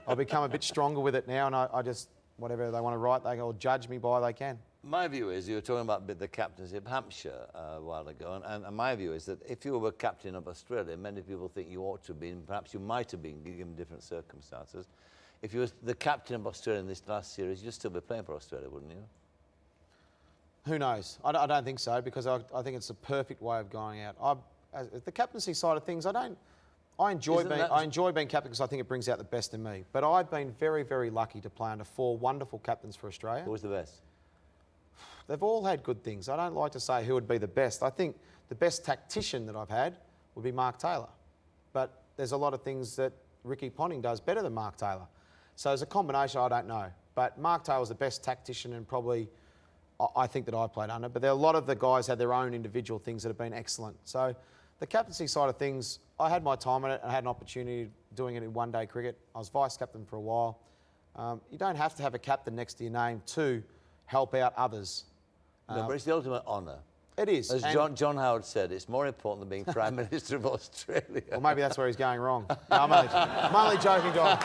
I've become a bit stronger with it now, and I just, whatever they want to write, they can judge me by, they can. My view is, you were talking about the captaincy of Hampshire a while ago, and my view is that if you were captain of Australia, many people think you ought to have been, perhaps you might have been, given different circumstances. If you were the captain of Australia in this last series, you'd still be playing for Australia, wouldn't you? Who knows? I don't think so, because I think it's the perfect way of going out. The captaincy side of things, I enjoy being captain because I think it brings out the best in me. But I've been very, very lucky to play under 4 wonderful captains for Australia. Who was the best? They've all had good things. I don't like to say who would be the best. I think the best tactician that I've had would be Mark Taylor. But there's a lot of things that Ricky Ponting does better than Mark Taylor. So as a combination, I don't know. But Mark Taylor's the best tactician and probably I think that I played under. But there are a lot of the guys had their own individual things that have been excellent. So the captaincy side of things, I had my time in it and I had an opportunity doing it in one-day cricket. I was vice-captain for a while. You don't have to have a captain next to your name to help out others. No, but it's the ultimate honour. It is. As John Howard said, it's more important than being Prime Minister of Australia. Well, maybe that's where he's going wrong. No, I'm only joking, John.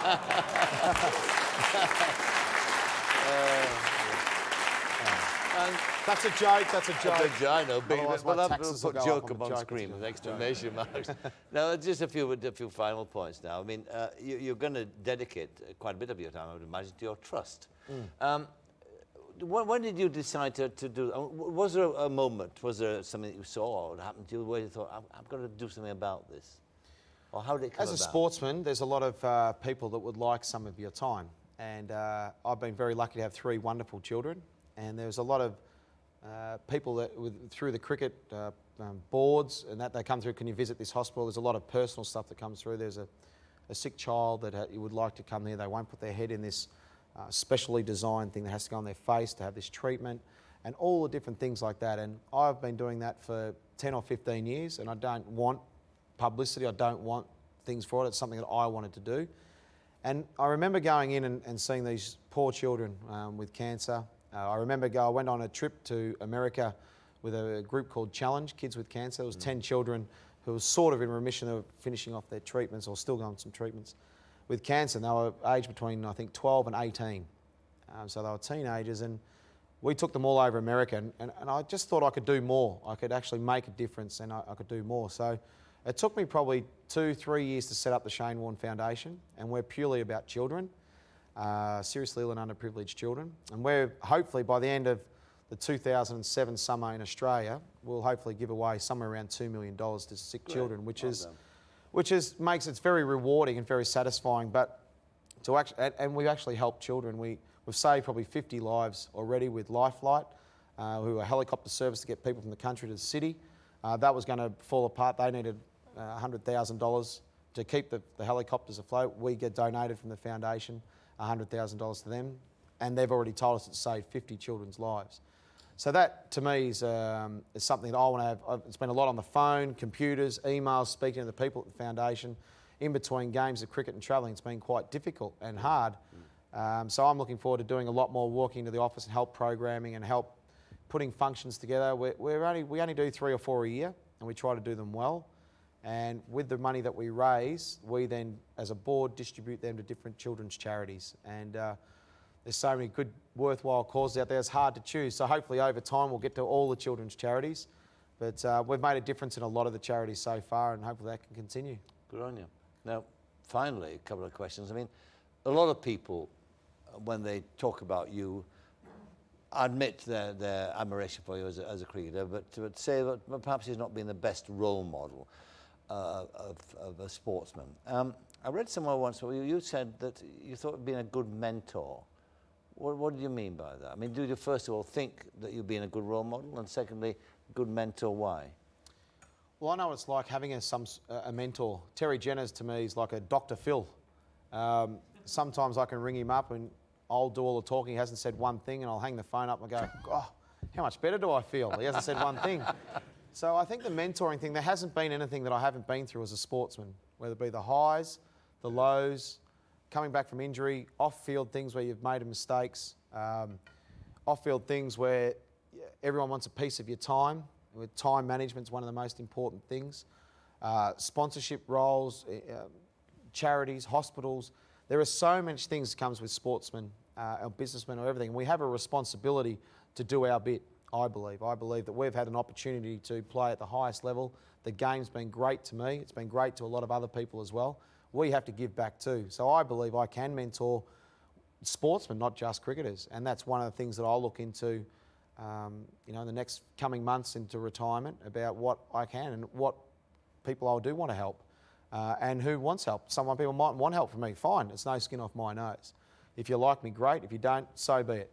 That's a joke, that's a joke. I know, big, Otherwise we'll my have taxes to will put go up joke on the upon joke, screen it's with a exclamation marks. Now, just a few final points now. I mean, you're going to dedicate quite a bit of your time, I would imagine, to your trust. When did you decide to do? Was there a moment? Was there something that you saw or happened to you where you thought, I've got to do something about this? Or how did it come about? As a sportsman, there's a lot of people that would like some of your time. And I've been very lucky to have 3 wonderful children. And there's a lot of people that, through the cricket boards and that they come through, can you visit this hospital? There's a lot of personal stuff that comes through. There's a sick child that you would like to come there. They won't put their head in this specially designed thing that has to go on their face to have this treatment and all the different things like that. And I've been doing that for 10 or 15 years and I don't want publicity. I don't want things for it. It's something that I wanted to do. And I remember going in and seeing these poor children with cancer. I remember I went on a trip to America with a group called Challenge, Kids with Cancer. There was 10 children who were sort of in remission. They were finishing off their treatments or still going some treatments with cancer. And they were aged between, I think, 12 and 18. So they were teenagers. And we took them all over America. And I just thought I could do more. I could actually make a difference and I could do more. So it took me probably 2-3 years to set up the Shane Warne Foundation. And we're purely about children. Seriously ill and underprivileged children. And we're hopefully by the end of the 2007 summer in Australia, we'll hopefully give away somewhere around $2 million to sick children, which makes it very rewarding and very satisfying. But and we've actually helped children. We've saved probably 50 lives already with Lifelight, who are a helicopter service to get people from the country to the city. That was going to fall apart. They needed $100,000 to keep the helicopters afloat. We get donated from the foundation $100,000 to them, and they've already told us it's saved 50 children's lives. So that, to me, is something that I want to have. It's been a lot on the phone, computers, emails, speaking to the people at the foundation. In between games of cricket and travelling, it's been quite difficult and hard. So I'm looking forward to doing a lot more, walking into the office and help programming and help putting functions together. We only do 3 or 4 a year, and we try to do them well. And with the money that we raise, we then, as a board, distribute them to different children's charities. And there's so many good, worthwhile causes out there, it's hard to choose. So hopefully over time we'll get to all the children's charities. But we've made a difference in a lot of the charities so far, and hopefully that can continue. Good on you. Now, finally, a couple of questions. I mean, a lot of people, when they talk about you, admit their admiration for you as a cricketer, but to say that perhaps he's not been the best role model. of a sportsman. I read somewhere once where you said that you thought being a good mentor. What do you mean by that? I mean, do you first of all think that you're being a good role model, and secondly, good mentor, why? Well, I know it's like having a mentor. Terry Jenner's to me is like a Dr. Phil. Sometimes I can ring him up and I'll do all the talking. He hasn't said one thing, and I'll hang the phone up and go, oh, how much better do I feel? He hasn't said one thing. So I think the mentoring thing, there hasn't been anything that I haven't been through as a sportsman, whether it be the highs, the lows, coming back from injury, off-field things where you've made mistakes, off-field things where everyone wants a piece of your time. With time management is one of the most important things. Sponsorship roles, charities, hospitals. There are so many things that comes with sportsmen or businessmen or everything. And we have a responsibility to do our bit, I believe. I believe that we've had an opportunity to play at the highest level. The game's been great to me. It's been great to a lot of other people as well. We have to give back too. So I believe I can mentor sportsmen, not just cricketers. And that's one of the things that I'll look into, in the next coming months into retirement, about what I can and what people I do want to help and who wants help. Some people might want help from me. Fine, it's no skin off my nose. If you like me, great. If you don't, so be it.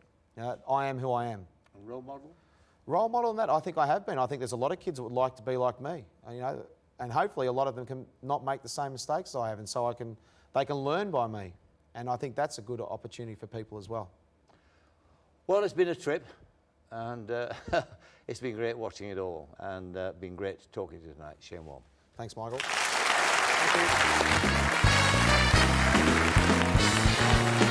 I am who I am. A role model? Role model in that, I think I have been. I think there's a lot of kids that would like to be like me. And hopefully a lot of them can not make the same mistakes I have, and so they can learn by me. And I think that's a good opportunity for people as well. Well, it's been a trip, and it's been great watching it all, and been great talking to you tonight, Shane Warne. Thanks, Michael. Thank you.